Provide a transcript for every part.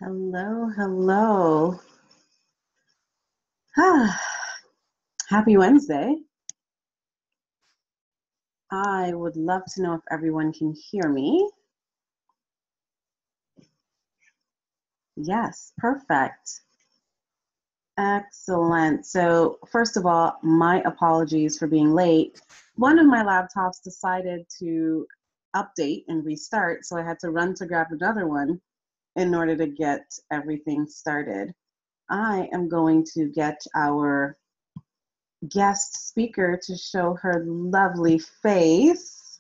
Hello, hello. Happy Wednesday. I would love to know if everyone can hear me. Yes, perfect. Excellent. So first of all, my apologies for being late. One of my laptops decided to update and restart, so I had to run to grab another one in order to get everything started. I am going to get our guest speaker to show her lovely face.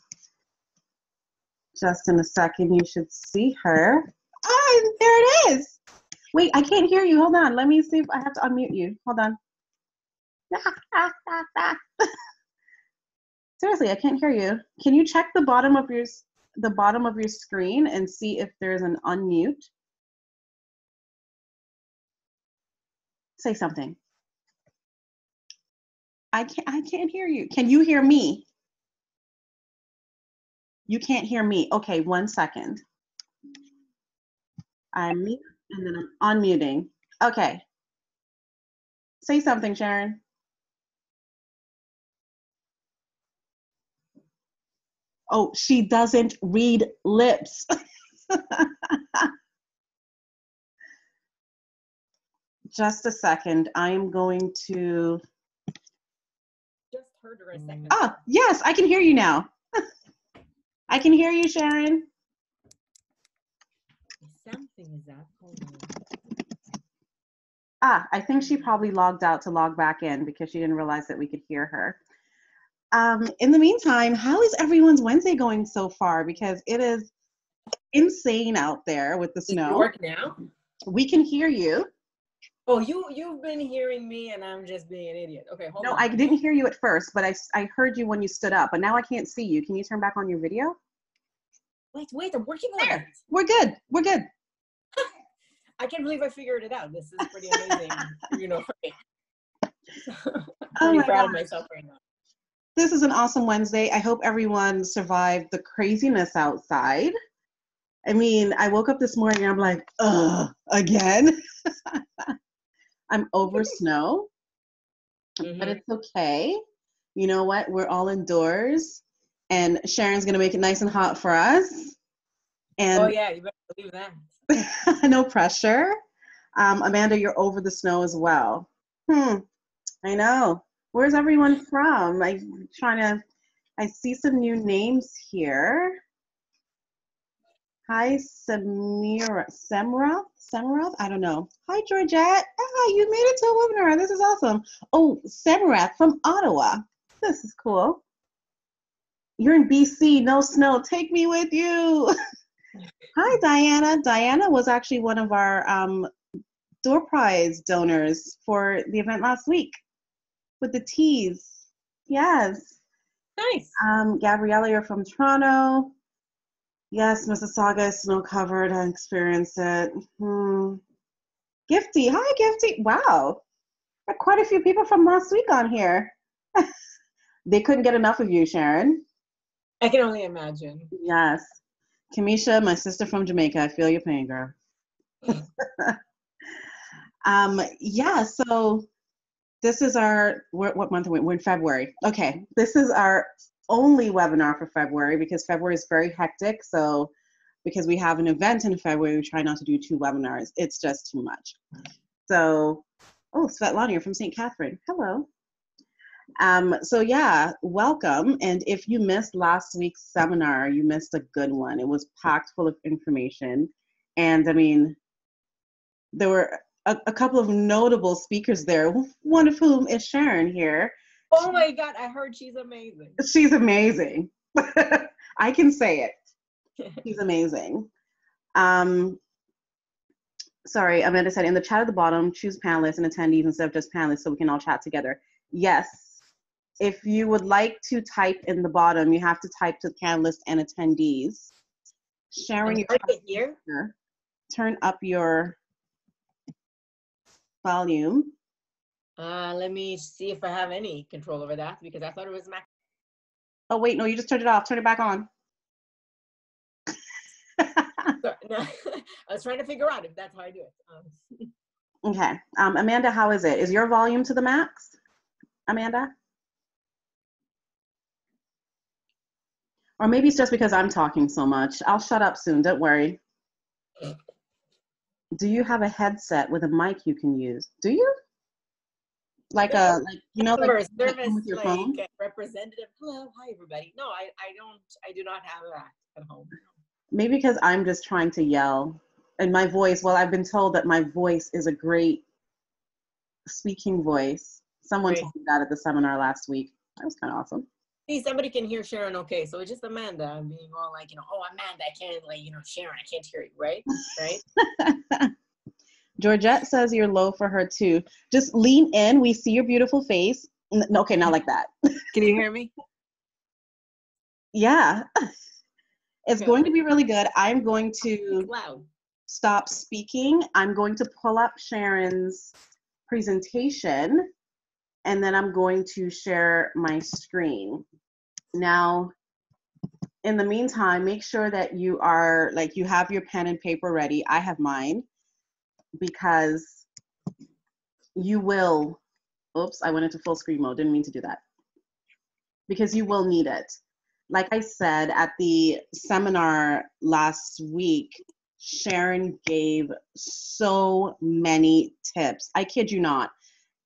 Just in a second, you should see her. Ah, there it is. Wait, I can't hear you. Hold on. Let me see if I have to unmute you. Hold on. Seriously, I can't hear you. Can you check the bottom of your screen and see if there's an unmute? Say something. I can't hear you. Can you hear me? You can't hear me. Okay, 1 second. I'm mute and then I'm unmuting. Okay. Say something, Sharon. Oh, she doesn't read lips. Just a second. I am going to. Just heard her a second. Ah, yes, I can hear you now. I can hear you, Sharon. Something is up. Hold on. Ah, I think she probably logged out to log back in because she didn't realize that we could hear her. In the meantime, how is everyone's Wednesday going so far? Because it is insane out there with the snow. Does it work now? We can hear you. Oh, you've been hearing me and I'm just being an idiot. Okay, hold on. No, I didn't hear you at first, but I heard you when you stood up, but now I can't see you. Can you turn back on your video? Wait, I'm working on it. We're good. We're good. I can't believe I figured it out. This is pretty amazing, for me. I'm pretty proud of myself right now. This is an awesome Wednesday. I hope everyone survived the craziness outside. I mean, I woke up this morning and I'm like, ugh, again? I'm over snow, but it's okay. You know what? We're all indoors, and Sharon's going to make it nice and hot for us. And oh, yeah, you better believe that. no pressure. Amanda, you're over the snow as well. I know. Where's everyone from? I see some new names here. Hi, Semirath? I don't know. Hi, Georgette. Ah, you made it to a webinar. This is awesome. Oh, Semirath from Ottawa. This is cool. You're in BC, no snow. Take me with you. Hi, Diana. Diana was actually one of our door prize donors for the event last week with the teas. Yes. Nice. Gabriella, you're from Toronto. Yes, Mississauga is snow covered. I experienced it. Gifty. Hi, Gifty. Wow. There are quite a few people from last week on here. They couldn't get enough of you, Sharon. I can only imagine. Yes. Kamisha, my sister from Jamaica. I feel your pain, girl. Yeah, so this is what month are we? We're in February. Okay, this is our only webinar for February because February is very hectic. So because we have an event in February, we try not to do 2 webinars. It's just too much. So, oh, Svetlana, you're from St. Catherine. Hello. So yeah, welcome. And if you missed last week's seminar, you missed a good one. It was packed full of information. And I mean, there were a couple of notable speakers there, one of whom is Sharon here. Oh my God, I heard she's amazing. She's amazing. I can say it. She's amazing. Sorry, Amanda said in the chat at the bottom, choose panelists and attendees instead of just panelists so we can all chat together. Yes. If you would like to type in the bottom, you have to type to panelists and attendees. Sharon, here. Turn up your volume. Let me see if I have any control over that because I thought it was Mac. Oh wait, no, you just turned it off. Turn it back on. So, no, I was trying to figure out if that's how I do it. Okay. Amanda, how is it? Is your volume to the max? Amanda? Or maybe it's just because I'm talking so much. I'll shut up soon. Don't worry. Do you have a headset with a mic you can use? Do you? Like No, like you know, like service, with your like phone? representative. Hello, hi everybody. No, I do not have that at home. Maybe because I'm just trying to yell. And my voice, well, I've been told that my voice is a great speaking voice. Someone Great. told me that at the seminar last week. That was kind of awesome. See, somebody can hear Sharon okay. So it's just Amanda. I'm being all like, oh, Amanda, I can't, like, Sharon, I can't hear you, right? Right? Georgette says you're low for her too. Just lean in. We see your beautiful face. Okay, not like that. Can you hear me? Yeah. It's Okay. going to be really good. I'm going to Loud. stop speaking. I'm going to pull up Sharon's presentation, and then I'm going to share my screen. Now, in the meantime, make sure that you are, like, you have your pen and paper ready. I have mine, because you will, oops, I went into full screen mode. Didn't mean to do that. Because you will need it. Like I said, at the seminar last week, Sharon gave so many tips. I kid you not.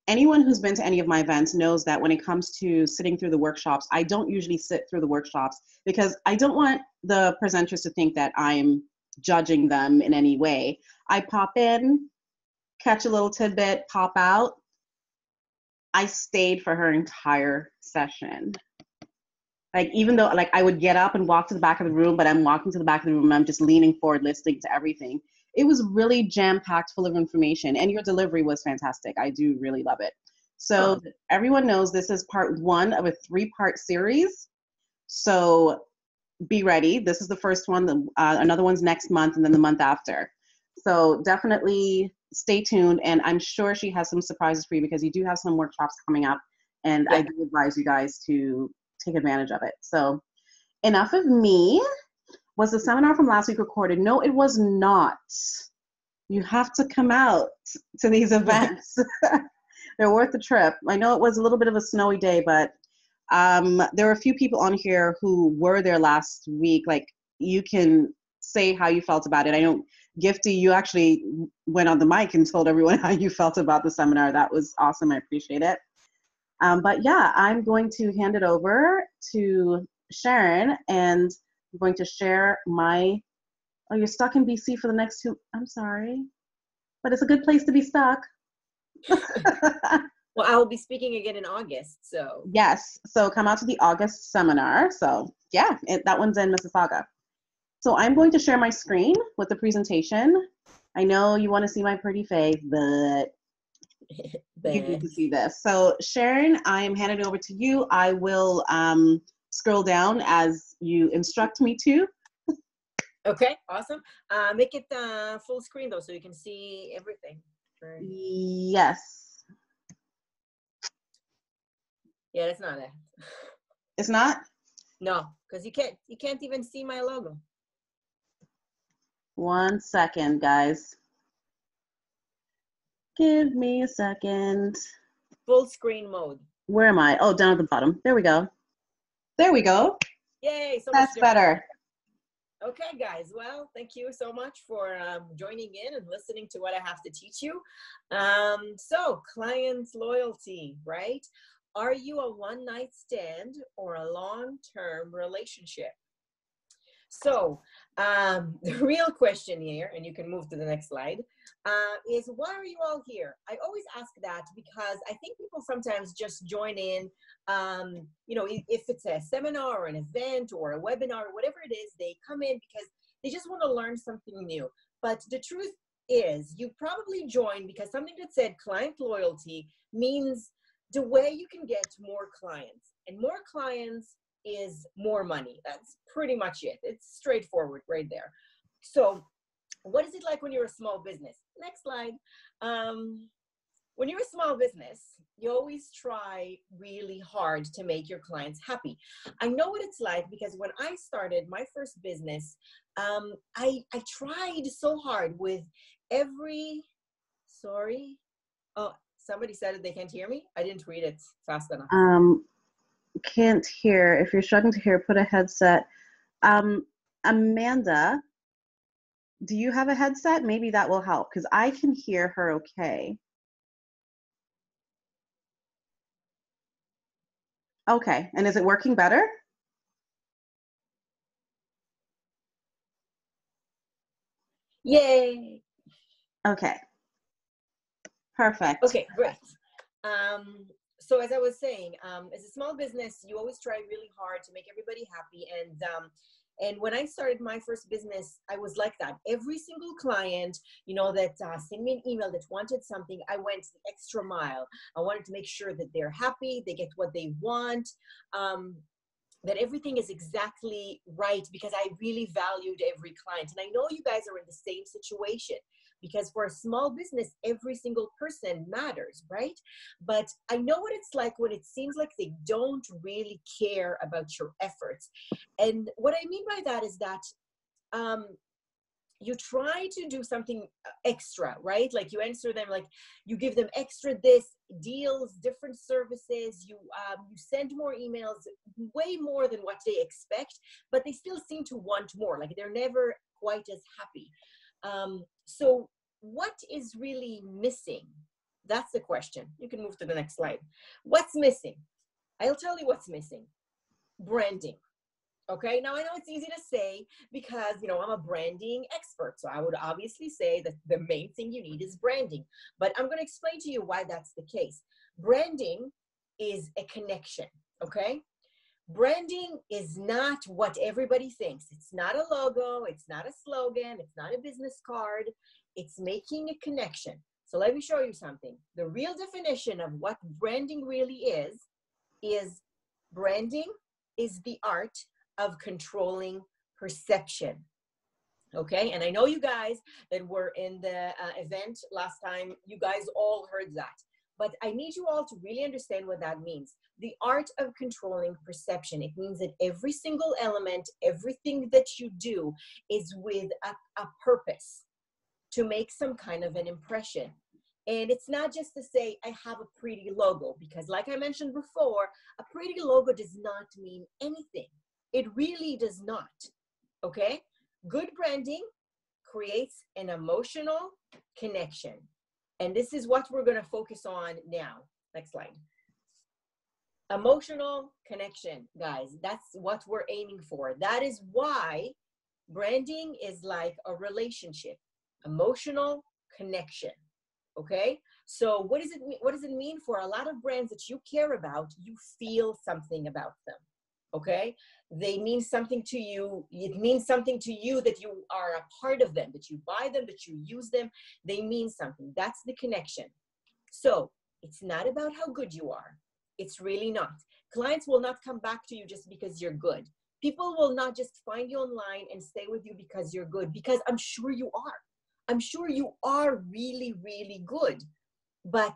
Anyone who's been to any of my events knows that when it comes to sitting through the workshops, I don't usually sit through the workshops because I don't want the presenters to think that I'm judging them in any way. I pop in, catch a little tidbit, pop out. I stayed for her entire session. Like, even though, like, I would get up and walk to the back of the room, but I'm walking to the back of the room and I'm just leaning forward, listening to everything. It was really jam-packed full of information, and your delivery was fantastic. I do really love it. So everyone knows this is part 1 of a 3-part series. So be ready. This is the first one. Another one's next month, and then the month after. So definitely stay tuned, and I'm sure she has some surprises for you, because you do have some workshops coming up, and I do advise you guys to take advantage of it. So enough of me. Was the seminar from last week recorded? No, it was not. You have to come out to these events. They're worth the trip. I know it was a little bit of a snowy day, but there were a few people on here who were there last week. Like, you can say how you felt about it. I know, Gifty, you actually went on the mic and told everyone how you felt about the seminar. That was awesome. I appreciate it. But yeah, I'm going to hand it over to Sharon, and I'm going to share my, oh, you're stuck in BC for the next 2, I'm sorry, but it's a good place to be stuck. Well, I will be speaking again in August, so. Yes, so come out to the August seminar. So yeah, that one's in Mississauga. So I'm going to share my screen with the presentation. I know you want to see my pretty face, but you need to see this. So Sharon, I am handing it over to you. I will scroll down as you instruct me to. Okay, awesome. Make it full screen though, so you can see everything. Right. Yes. Yeah, that's not it. It's not? No, because you can't even see my logo. 1 second, guys. Give me a second. Full screen mode. Where am I? Oh, down at the bottom. There we go. There we go. Yay! So that's better. Okay, guys. Well, thank you so much for joining in and listening to what I have to teach you. So, client loyalty, right? Are you a one-night stand or a long-term relationship? So, the real question here, and you can move to the next slide, is why are you all here? I always ask that because I think people sometimes just join in, you know, if it's a seminar or an event or a webinar or whatever it is, they come in because they just want to learn something new. But the truth is, you probably joined because something that said client loyalty means the way you can get more clients, and more clients is more money. That's pretty much it. It's straightforward right there. So what is it like when you're a small business? Next slide. when you're a small business, you always try really hard to make your clients happy. I know what it's like because when I started my first business, I tried so hard with every, sorry. Oh, somebody said that they can't hear me. I didn't read it fast enough. Can't hear. If you're struggling to hear, put a headset. Amanda, do you have a headset? Maybe that will help because I can hear her okay. Okay, and is it working better? Yay. Okay. Perfect. Okay, great. So as I was saying, as a small business, you always try really hard to make everybody happy. And when I started my first business, I was like that. Every single client, you know, that sent me an email that wanted something, I went the extra mile. I wanted to make sure that they're happy, they get what they want, that everything is exactly right, because I really valued every client. And I know you guys are in the same situation, because for a small business, every single person matters, right? But I know what it's like when it seems like they don't really care about your efforts. And what I mean by that is that you try to do something extra, right? Like you answer them, like you give them extra this, deals, different services, you send more emails, way more than what they expect, but they still seem to want more. Like they're never quite as happy. So what is really missing? That's the question. You can move to the next slide. What's missing? I'll tell you what's missing. Branding. Okay, now I know it's easy to say because, you know, I'm a branding expert. So I would obviously say that the main thing you need is branding. But I'm going to explain to you why that's the case. Branding is a connection, okay? Branding is not what everybody thinks. It's not a logo. It's not a slogan. It's not a business card. It's making a connection. So let me show you something. The real definition of what branding really is branding is the art of controlling perception. Okay, and I know you guys that were in the event last time, you guys all heard that. But I need you all to really understand what that means. The art of controlling perception. It means that every single element, everything that you do is with a purpose to make some kind of an impression. And it's not just to say, I have a pretty logo, because like I mentioned before, a pretty logo does not mean anything. It really does not, okay? Good branding creates an emotional connection. And this is what we're gonna focus on now. Next slide. Emotional connection, guys. That's what we're aiming for. That is why branding is like a relationship. Emotional connection, okay? So what does it mean for a lot of brands that you care about? You feel something about them, okay? They mean something to you. It means something to you that you are a part of them, that you buy them, that you use them. They mean something. That's the connection. So it's not about how good you are. It's really not. Clients will not come back to you just because you're good. People will not just find you online and stay with you because you're good, because I'm sure you are. I'm sure you are really, really good. But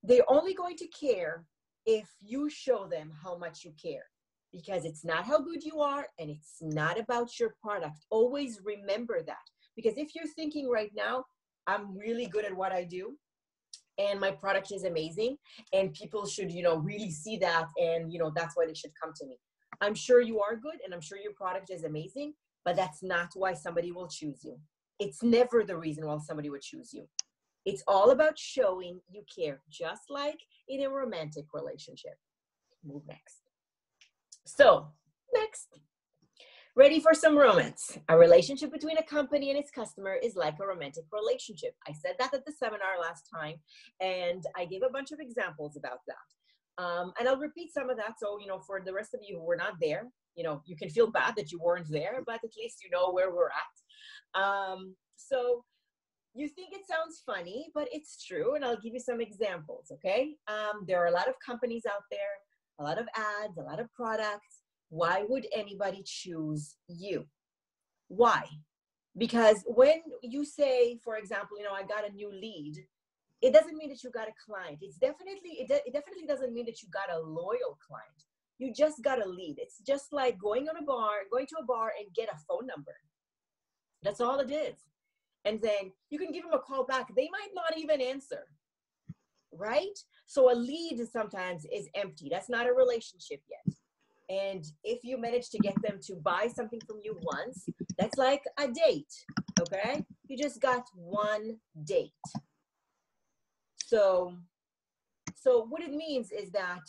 they're only going to care if you show them how much you care. Because it's not how good you are, and it's not about your product. Always remember that. Because if you're thinking right now, I'm really good at what I do, and my product is amazing, and people should, you know, really see that, and, you know, that's why they should come to me. I'm sure you are good, and I'm sure your product is amazing, but that's not why somebody will choose you. It's never the reason why somebody would choose you. It's all about showing you care, just like in a romantic relationship. Move next. So, next. Ready for some romance. A relationship between a company and its customer is like a romantic relationship. I said that at the seminar last time, and I gave a bunch of examples about that. And I'll repeat some of that, so, you know, for the rest of you who were not there, you know, you can feel bad that you weren't there, but at least you know where we're at. So you think it sounds funny, but it's true, and I'll give you some examples, okay? There are a lot of companies out there, a lot of ads, a lot of products. Why would anybody choose you? Why? Because when you say, for example, you know, I got a new lead, it doesn't mean that you got a client. It definitely doesn't mean that you got a loyal client. You just got a lead. It's just like going to a bar and get a phone number. That's all it is. And then you can give them a call back. They might not even answer, right? So a lead sometimes is empty. That's not a relationship yet. And if you manage to get them to buy something from you once, that's like a date, okay? You just got one date. So what it means is that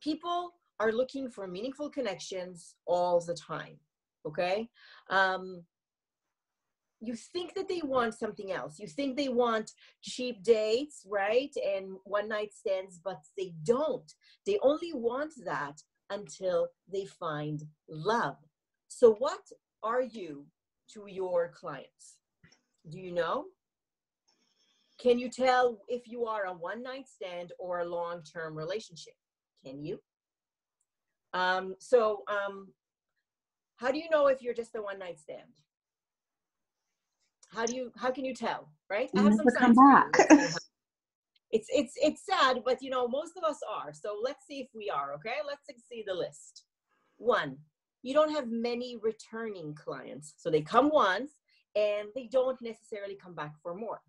people are looking for meaningful connections all the time, okay? You think that they want something else. You think they want cheap dates, right? And one night stands, but they don't. They only want that until they find love. So what are you to your clients? Do you know? Can you tell if you are a one-night stand or a long-term relationship? Can you? How do you know if you're just a one-night stand? How can you tell, right? I have some signs for you. It's sad, but you know, most of us are. So let's see if we are, okay? Let's see the list. 1, you don't have many returning clients. So they come once and they don't necessarily come back for more.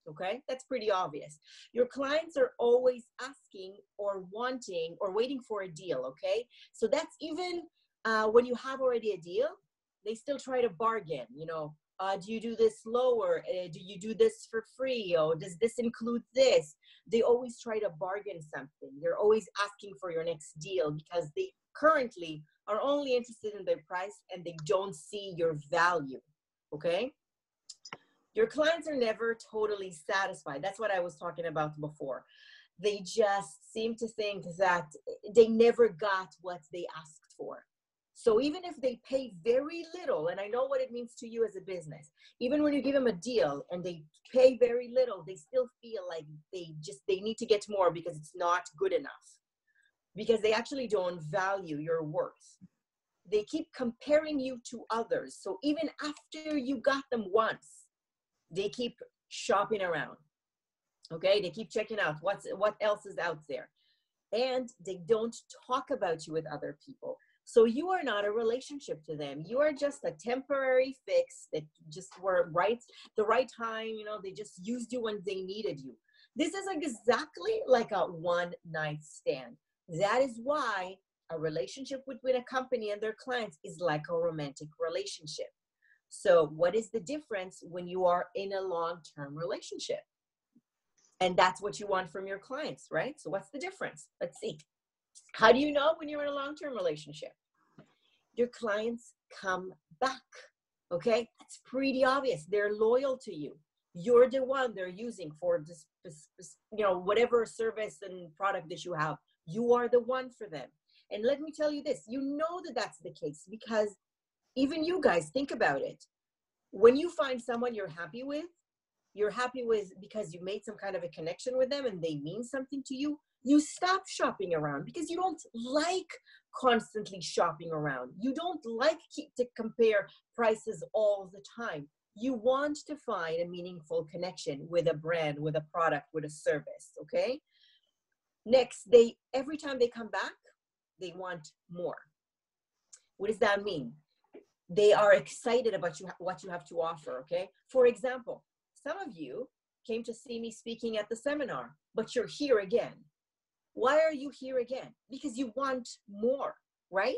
Okay, that's pretty obvious. Your clients are always asking or wanting or waiting for a deal, okay? So that's even when you have already a deal, they still try to bargain, you know. Do you do this lower? Do you do this for free? Or does this include this? They always try to bargain something. They're always asking for your next deal because they currently are only interested in their price and they don't see your value, okay? Your clients are never totally satisfied. That's what I was talking about before. They just seem to think that they never got what they asked for. So even if they pay very little, and I know what it means to you as a business, even when you give them a deal and they pay very little, they still feel like they need to get more because it's not good enough, because they actually don't value your worth. They keep comparing you to others. So even after you got them once, they keep shopping around, okay? They keep checking out what else is out there. And they don't talk about you with other people. So you are not a relationship to them. You are just a temporary fix that just were the right time, you know, they just used you when they needed you. This is exactly like a one-night stand. That is why a relationship between a company and their clients is like a romantic relationship. So what is the difference when you are in a long-term relationship? And that's what you want from your clients, right? So what's the difference? Let's see. How do you know when you're in a long-term relationship? Your clients come back, okay? That's pretty obvious. They're loyal to you. You're the one they're using for this, you know, whatever service and product that you have. You are the one for them. And let me tell you this, you know that that's the case because even you guys, think about it. When you find someone you're happy with because you made some kind of a connection with them and they mean something to you, you stop shopping around because you don't like constantly shopping around. You don't like to compare prices all the time. You want to find a meaningful connection with a brand, with a product, with a service, okay? Next, every time they come back, they want more. What does that mean? They are excited about what you have to offer, okay? For example, some of you came to see me speaking at the seminar, but you're here again. Why are you here again? Because you want more, right?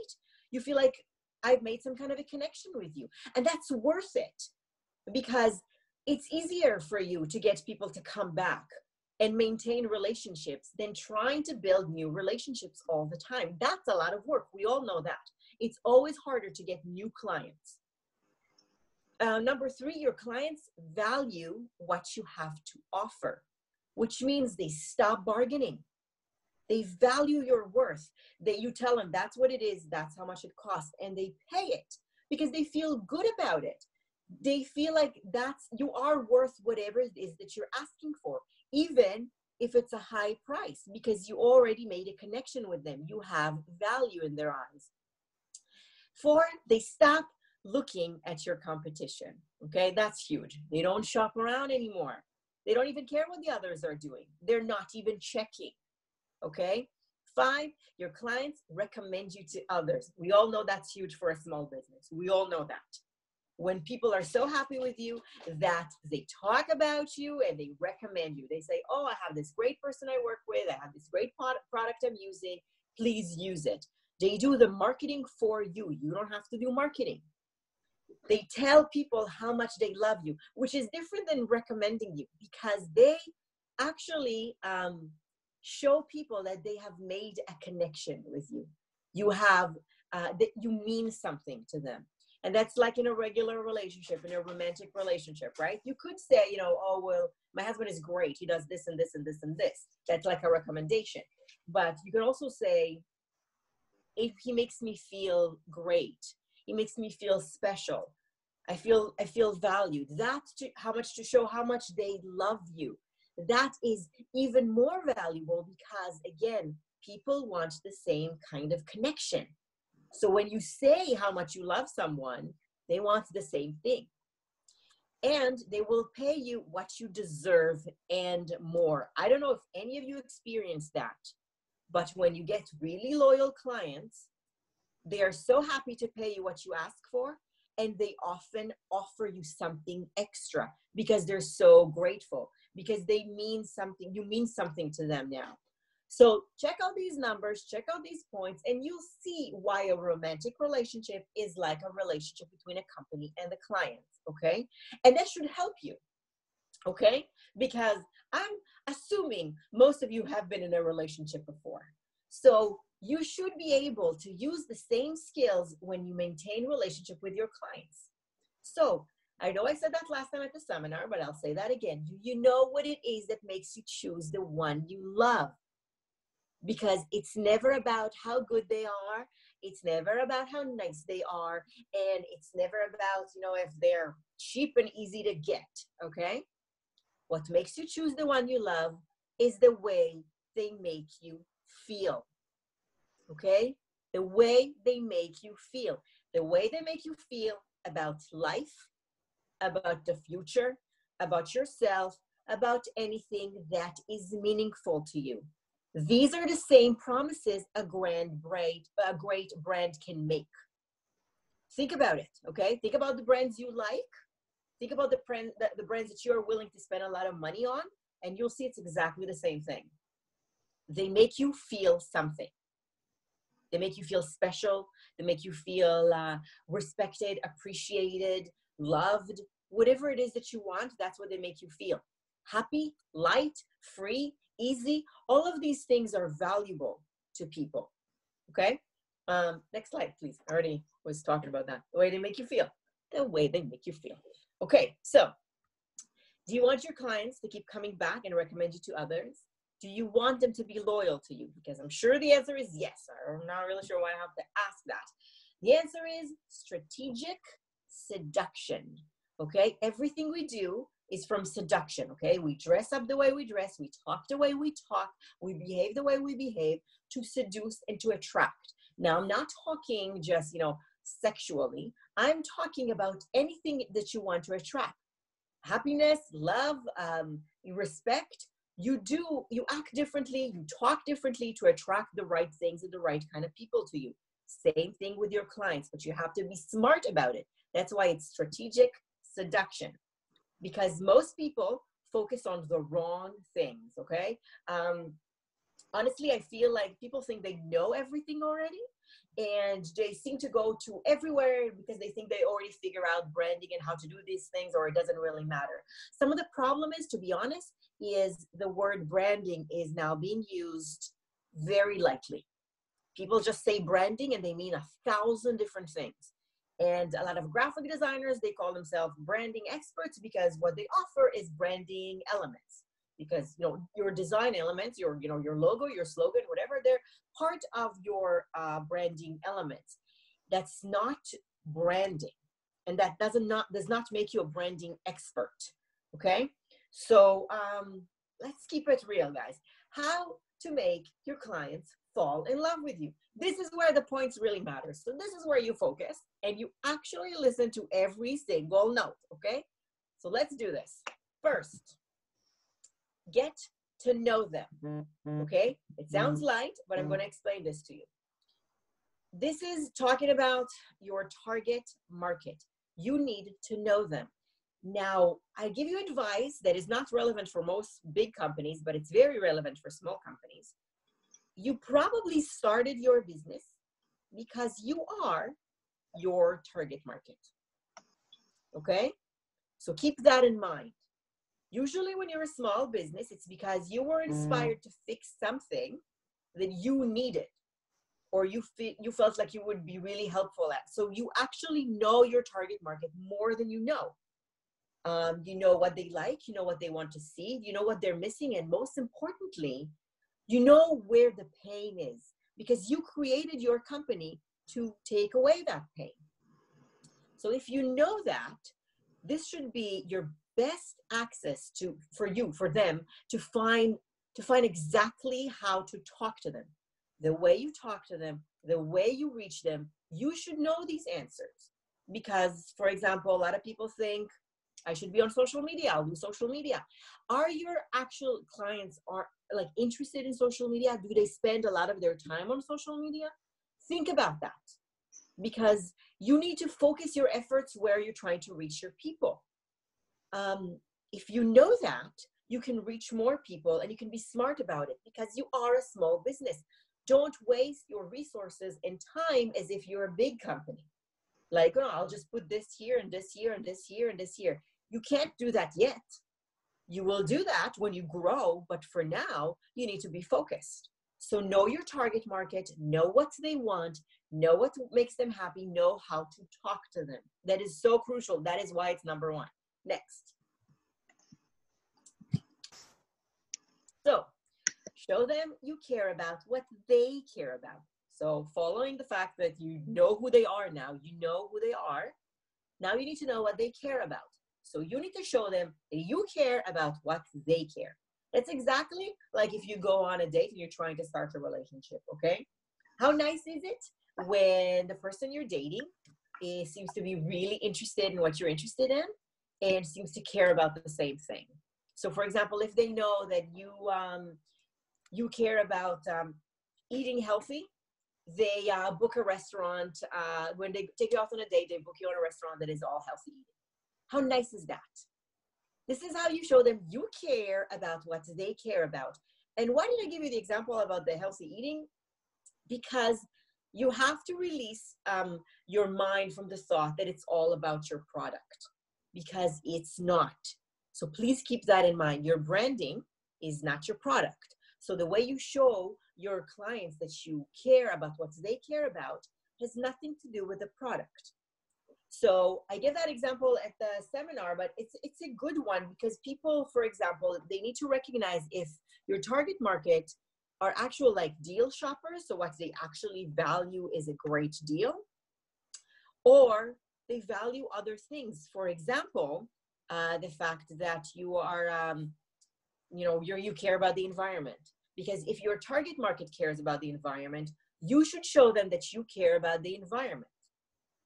You feel like I've made some kind of a connection with you. And that's worth it because it's easier for you to get people to come back and maintain relationships than trying to build new relationships all the time. That's a lot of work. We all know that. It's always harder to get new clients. Number 3, your clients value what you have to offer, which means they stop bargaining. They value your worth. You tell them that's what it is, that's how much it costs, and they pay it because they feel good about it. They feel like you are worth whatever it is that you're asking for, even if it's a high price, because you already made a connection with them. You have value in their eyes. 4, they stop looking at your competition. Okay, that's huge. They don't shop around anymore. They don't even care what the others are doing. They're not even checking. Okay. 5, your clients recommend you to others. We all know that's huge for a small business. We all know that. When people are so happy with you that they talk about you and they recommend you, they say, oh, I have this great person I work with. I have this great product I'm using. Please use it. They do the marketing for you. You don't have to do marketing. They tell people how much they love you, which is different than recommending you, because they actually show people that they have made a connection with you. You have, that you mean something to them. And that's like in a regular relationship, in a romantic relationship, right? You could say, you know, oh, well, my husband is great. He does this and this and this and this. That's like a recommendation. But you can also say, if he makes me feel great, he makes me feel special. I feel valued. That's how much to show how much they love you. That is even more valuable because, again, people want the same kind of connection. So when you say how much you love someone, they want the same thing. And they will pay you what you deserve and more. I don't know if any of you experienced that, but when you get really loyal clients, they are so happy to pay you what you ask for, and they often offer you something extra because they're so grateful, because they mean something. You mean something to them now. So check out these numbers, check out these points, and you'll see why a romantic relationship is like a relationship between a company and the clients, okay? And that should help you, okay? Because I'm assuming most of you have been in a relationship before. So you should be able to use the same skills when you maintain relationship with your clients. So I know I said that last time at the seminar, but I'll say that again. Do you know what it is that makes you choose the one you love? Because it's never about how good they are. It's never about how nice they are. And it's never about, you know, if they're cheap and easy to get, okay? What makes you choose the one you love is the way they make you feel, okay? The way they make you feel. The way they make you feel about life, about the future, about yourself, about anything that is meaningful to you. These are the same promises a great brand can make. Think about it, okay? Think about the brands you like. Think about the brands that you are willing to spend a lot of money on, and you'll see it's exactly the same thing. They make you feel something. They make you feel special. They make you feel respected, appreciated, loved. Whatever it is that you want, that's what they make you feel. Happy, light, free, easy. All of these things are valuable to people, okay? Next slide, please. I already was talking about that. The way they make you feel. The way they make you feel. Okay, so do you want your clients to keep coming back and recommend you to others? Do you want them to be loyal to you? Because I'm sure the answer is yes. I'm not really sure why I have to ask that. The answer is strategic seduction, okay? Everything we do is from seduction, okay? We dress up the way we dress, we talk the way we talk, we behave the way we behave to seduce and to attract. Now, I'm not talking just, you know, sexually. I'm talking about anything that you want to attract. Happiness, love, respect. You act differently, you talk differently to attract the right things and the right kind of people to you. Same thing with your clients, but you have to be smart about it. That's why it's strategic seduction, because most people focus on the wrong things, okay? Honestly, I feel like people think they know everything already, and they seem to go to everywhere because they think they already figure out branding and how to do these things, or it doesn't really matter. Some of the problem is, to be honest, is the word branding is now being used very lightly. People just say branding and they mean 1,000 different things. And a lot of graphic designers, they call themselves branding experts because what they offer is branding elements. Because, you know, your design elements, your logo, your slogan, whatever, they're part of your branding elements. That's not branding, and that does not make you a branding expert. Okay, so let's keep it real, guys. How to make your clients fall in love with you. This is where the points really matter. So this is where you focus and you actually listen to every single note. Okay, so let's do this. First, Get to know them, okay? It sounds light, but I'm going to explain this to you. This is talking about your target market. You need to know them. Now, I give you advice that is not relevant for most big companies, but it's very relevant for small companies. You probably started your business because you are your target market, okay? So keep that in mind. Usually when you're a small business, it's because you were inspired to fix something that you needed, or you felt like you would be really helpful at. So you actually know your target market more than you know. You know what they like, you know what they want to see, you know what they're missing, and most importantly, you know where the pain is, because you created your company to take away that pain. So if you know that, this should be your best access for them to find exactly how to talk to them. The way you talk to them, the way you reach them, you should know these answers. Because, for example, a lot of people think, I should be on social media, I'll do social media. Are your actual clients like interested in social media? Do they spend a lot of their time on social media? Think about that, because you need to focus your efforts where you're trying to reach your people. If you know that, you can reach more people and you can be smart about it, because you are a small business. Don't waste your resources and time as if you're a big company. Like, oh, I'll just put this here and this here and this here and this here. You can't do that yet. You will do that when you grow, but for now, you need to be focused. So know your target market, know what they want, know what makes them happy, know how to talk to them. That is so crucial. That is why it's number one. Next. So show them you care about what they care about. So following the fact that you know who they are now, you know who they are. Now you need to know what they care about. So you need to show them that you care about what they care. That's exactly like if you go on a date and you're trying to start a relationship, okay? How nice is it when the person you're dating seems to be really interested in what you're interested in and seems to care about the same thing? So for example, if they know that you care about eating healthy, they book a restaurant. When they take you out on a date, they book you on a restaurant that is all healthy eating. How nice is that? This is how you show them you care about what they care about. And why did I give you the example about the healthy eating? Because you have to release your mind from the thought that it's all about your product, because it's not. So please keep that in mind. Your branding is not your product. So the way you show your clients that you care about what they care about has nothing to do with the product. So I give that example at the seminar, but it's a good one, because people, for example, they need to recognize if your target market are actual like deal shoppers, so what they actually value is a great deal, or they value other things. For example, the fact that you are, you care about the environment. Because if your target market cares about the environment, you should show them that you care about the environment.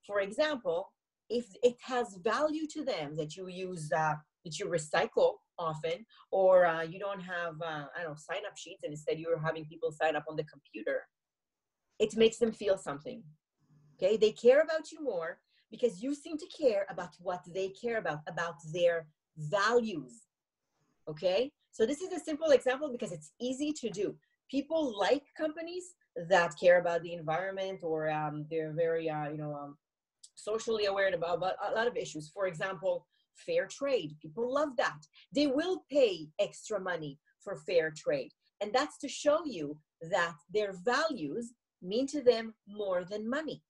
For example, if it has value to them that you use, that you recycle often, or you don't have, sign-up sheets, and instead you're having people sign up on the computer, it makes them feel something, okay? They care about you more because you seem to care about what they care about their values, okay? So this is a simple example because it's easy to do. People like companies that care about the environment, or they're very, socially aware about a lot of issues. For example, fair trade. People love that. They will pay extra money for fair trade. And that's to show you that their values mean to them more than money.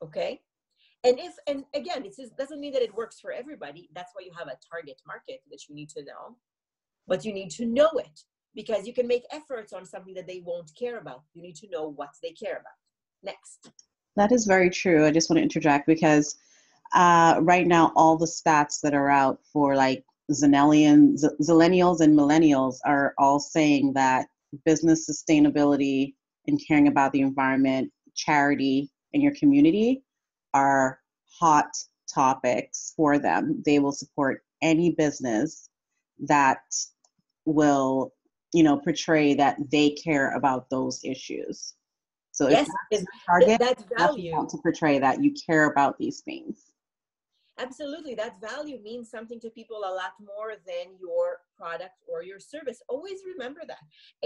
Okay? And again, it doesn't mean that it works for everybody. That's why you have a target market that you need to know. But you need to know it, because you can make efforts on something that they won't care about. You need to know what they care about. Next. That is very true. I just want to interject because right now, all the stats that are out for like Zillennials and millennials are all saying that business sustainability and caring about the environment, charity, and your community are hot topics for them. They will support any business that will, you know, portray that they care about those issues. So if Yes, that's because your target, that you definitely value, want to portray that you care about these things. absolutely, that value means something to people a lot more than your product or your service. Always remember that.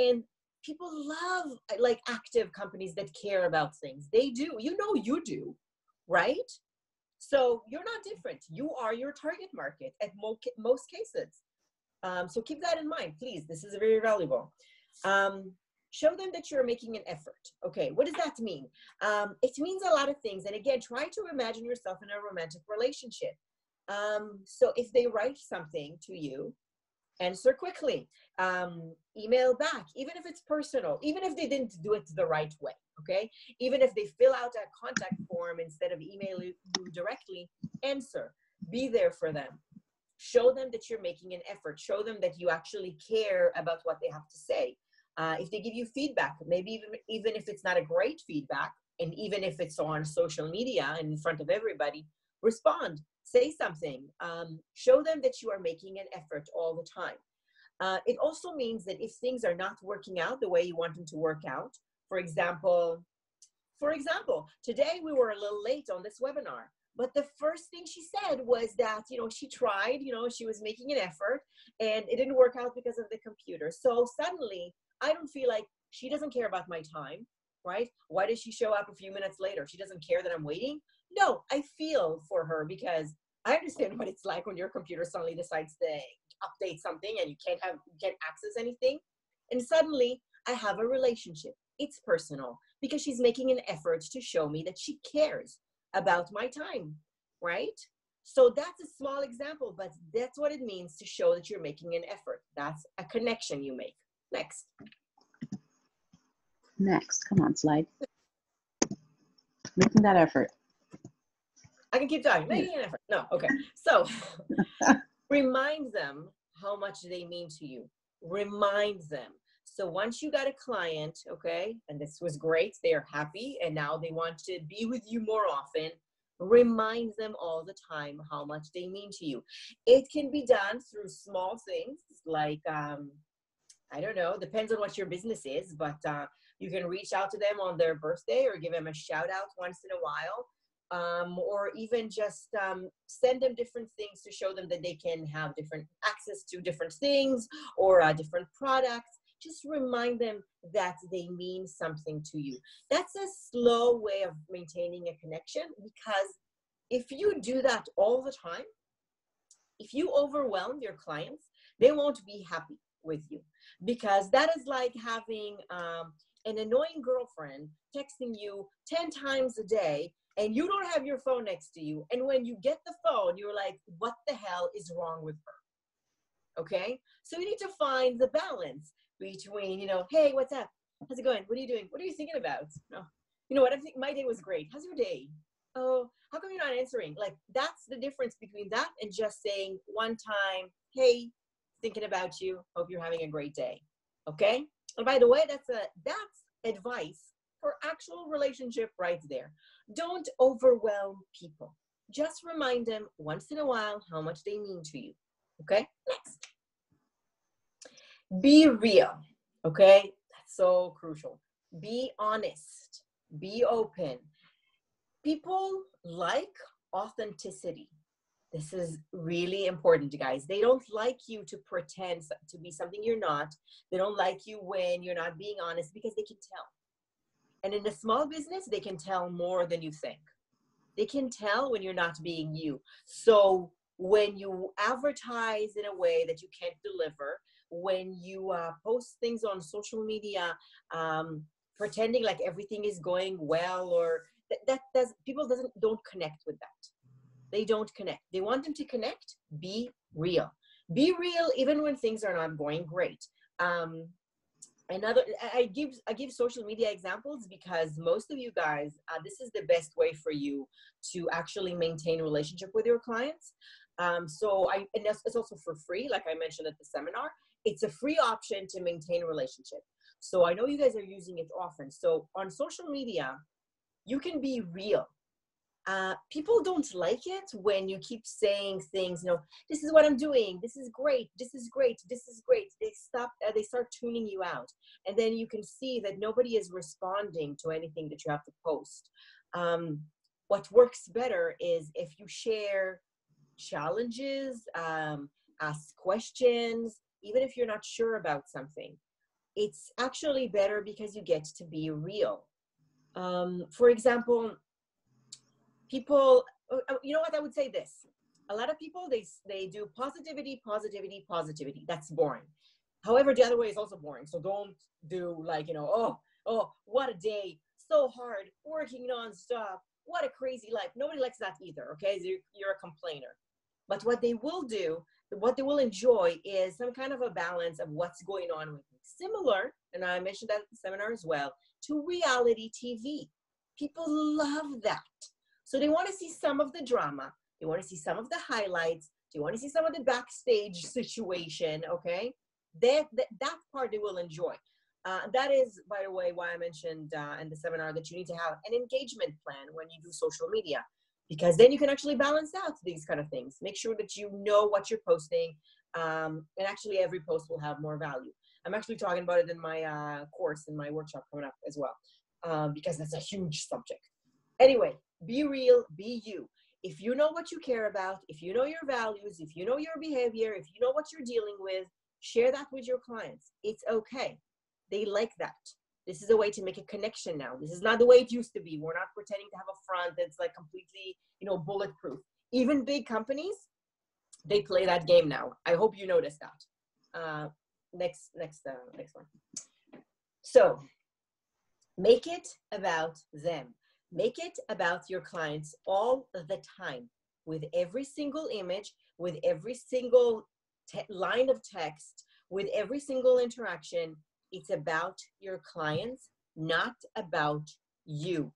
And people love like active companies that care about things. They do. You know, you do, right? So you're not different. You are your target market at most cases. So keep that in mind, please. This is very valuable. Show them that you're making an effort. Okay, what does that mean? It means a lot of things. And again, try to imagine yourself in a romantic relationship. So if they write something to you, answer quickly, email back, even if it's personal, even if they didn't do it the right way, okay? Even if they fill out a contact form instead of emailing you directly, answer, be there for them. Show them that you're making an effort. Show them that you actually care about what they have to say. If they give you feedback, maybe even if it's not a great feedback, and even if it's on social media and in front of everybody, respond, say something. Show them that you are making an effort all the time. It also means that if things are not working out the way you want them to work out, for example, today we were a little late on this webinar. But the first thing she said was that, you know, she tried, you know, she was making an effort and it didn't work out because of the computer. So suddenly I don't feel like she doesn't care about my time, right? Why does she show up a few minutes later? She doesn't care that I'm waiting? No, I feel for her because I understand what it's like when your computer suddenly decides to update something and you can't access anything. And suddenly I have a relationship. It's personal because she's making an effort to show me that she cares about my time, right? So that's a small example, but that's what it means to show that you're making an effort. That's a connection you make. Next, come on, slide. Making that effort. I can keep talking. Making an effort. No, okay. So remind them how much they mean to you. Remind them. So once you got a client, okay, and this was great, they're happy, and now they want to be with you more often, remind them all the time how much they mean to you. It can be done through small things like, I don't know, depends on what your business is, but you can reach out to them on their birthday or give them a shout out once in a while. Or even just send them different things to show them that they can have different access to different things or different products. Just remind them that they mean something to you. That's a slow way of maintaining a connection, because if you do that all the time, if you overwhelm your clients, they won't be happy with you, because that is like having an annoying girlfriend texting you 10 times a day and you don't have your phone next to you. And when you get the phone, you're like, what the hell is wrong with her? Okay? So you need to find the balance between, you know, hey, what's up? How's it going? What are you doing? What are you thinking about? Oh, you know what? I think my day was great. How's your day? Oh, how come you're not answering? Like, that's the difference between that and just saying one time, hey, thinking about you. Hope you're having a great day. Okay? And by the way, that's advice for actual relationship right there. Don't overwhelm people. Just remind them once in a while how much they mean to you. Okay? Next. Be real. Okay? That's so crucial. Be honest. Be open. People like authenticity. This is really important, guys. They don't like you to pretend to be something you're not. They don't like you when you're not being honest, because they can tell. And in a small business, they can tell more than you think. They can tell when you're not being you. So when you advertise in a way that you can't deliver, when you post things on social media, pretending like everything is going well, or people don't connect with that. They don't connect. They want them to connect. Be real. Be real even when things are not going great. I give social media examples because most of you guys, this is the best way for you to actually maintain a relationship with your clients. And it's also for free, like I mentioned at the seminar. It's a free option to maintain a relationship. So I know you guys are using it often. So on social media, you can be real. People don't like it when you keep saying things, you know, this is what I'm doing, this is great, this is great, this is great. They start tuning you out. And then you can see that nobody is responding to anything that you have to post. What works better is if you share challenges, ask questions, even if you're not sure about something. It's actually better because you get to be real. For example, people, you know what, I would say this. A lot of people, they do positivity, positivity, positivity. That's boring. However, the other way is also boring. So don't do like, you know, oh, what a day. So hard, working nonstop. What a crazy life. Nobody likes that either, okay? You're a complainer. But what they will do, what they will enjoy is some kind of a balance of what's going on with you. Similar, and I mentioned that at the seminar as well, to reality TV. People love that. So they want to see some of the drama. They want to see some of the highlights. They want to see some of the backstage situation, okay? That part they will enjoy. That is, by the way, why I mentioned in the seminar that you need to have an engagement plan when you do social media, because then you can actually balance out these kind of things. Make sure that you know what you're posting, and actually every post will have more value. I'm actually talking about it in my course, in my workshop coming up as well, because that's a huge subject. Anyway, be real, be you. If you know what you care about, if you know your values, if you know your behavior, if you know what you're dealing with, share that with your clients. It's okay. They like that. This is a way to make a connection now. This is not the way it used to be. We're not pretending to have a front that's like completely, you know, bulletproof. Even big companies, they play that game now. I hope you noticed that. Next one. So make it about them. Make it about your clients all the time, with every single image, with every single line of text, with every single interaction. It's about your clients, not about you.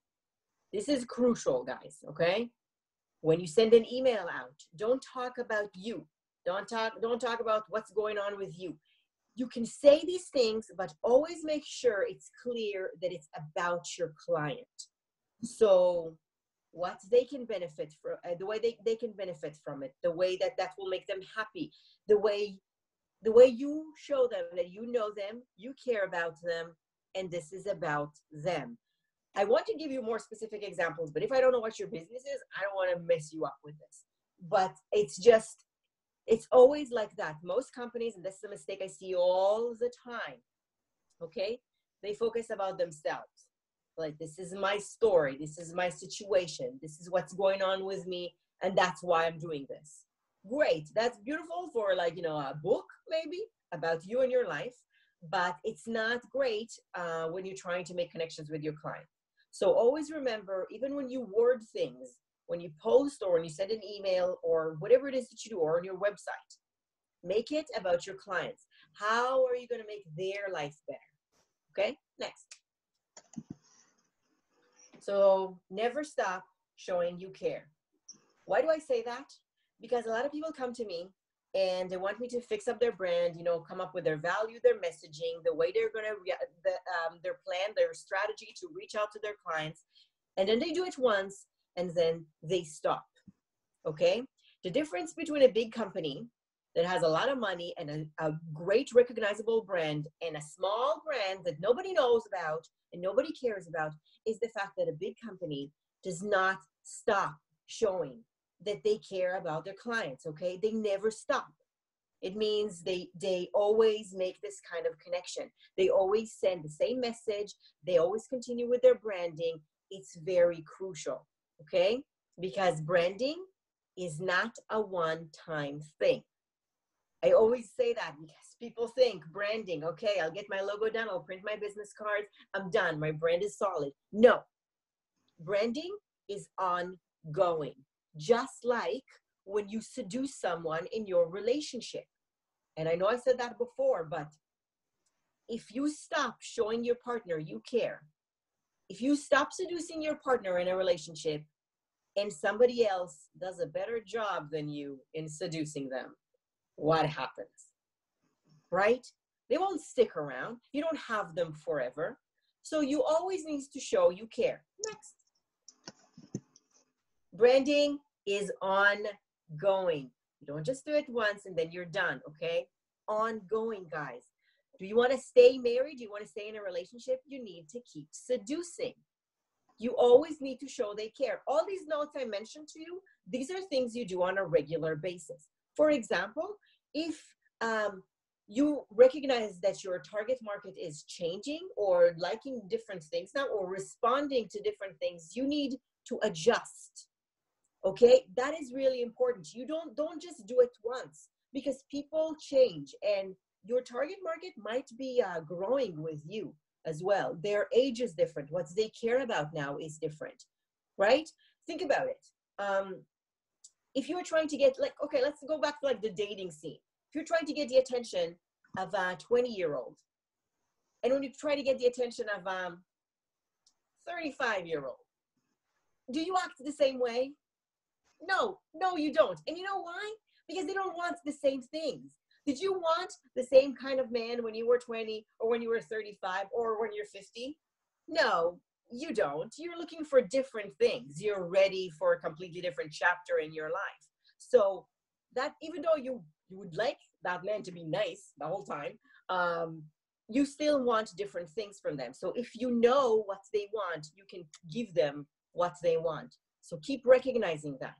This is crucial, guys, okay? When you send an email out, don't talk about you. Don't talk about what's going on with you. You can say these things, but always make sure it's clear that it's about your client. So what they can benefit from, the way they can benefit from it, the way that will make them happy, the way you show them that you know them, you care about them, and this is about them. I want to give you more specific examples, but if I don't know what your business is, I don't want to mess you up with this. But it's always like that. Most companies, and this is a mistake I see all the time, okay? They focus about themselves. Like, this is my story, this is my situation, this is what's going on with me, and that's why I'm doing this. Great, that's beautiful for, like, you know, a book maybe about you and your life, but it's not great when you're trying to make connections with your client. So always remember, even when you word things, when you post or when you send an email or whatever it is that you do, or on your website, make it about your clients. How are you going to make their life better? Okay, next. So never stop showing you care. Why do I say that? Because a lot of people come to me and they want me to fix up their brand, you know, come up with their value, their messaging, the way they're going to, their plan, their strategy to reach out to their clients. And then they do it once and then they stop. Okay. The difference between a big company that has a lot of money and a great recognizable brand and a small brand that nobody knows about and nobody cares about is the fact that a big company does not stop showing that they care about their clients, okay? They never stop. It means they always make this kind of connection. They always send the same message. They always continue with their branding. It's very crucial, okay? Because branding is not a one-time thing. I always say that because people think branding, okay, I'll get my logo done, I'll print my business cards, I'm done, my brand is solid. No, branding is ongoing. Just like when you seduce someone in your relationship. And I know I said that before, but if you stop showing your partner you care, if you stop seducing your partner in a relationship and somebody else does a better job than you in seducing them, what happens? Right? They won't stick around. You don't have them forever. So you always need to show you care. Next. Branding is ongoing. You don't just do it once and then you're done, okay? Ongoing, guys. Do you want to stay married? Do you want to stay in a relationship? You need to keep seducing. You always need to show they care. All these notes I mentioned to you, these are things you do on a regular basis. For example, if you recognize that your target market is changing or liking different things now or responding to different things, you need to adjust. Okay, that is really important. You don't just do it once, because people change and your target market might be growing with you as well. Their age is different. What they care about now is different, right? Think about it. If you're trying to get, like, okay, let's go back to like the dating scene. If you're trying to get the attention of a 20-year-old, and when you try to get the attention of 35-year-old, do you act the same way? No, you don't. And you know why? Because they don't want the same things. Did you want the same kind of man when you were 20 or when you were 35 or when you're 50? No, you don't. You're looking for different things. You're ready for a completely different chapter in your life. So that even though you would like that man to be nice the whole time, you still want different things from them. So if you know what they want, you can give them what they want. So keep recognizing that.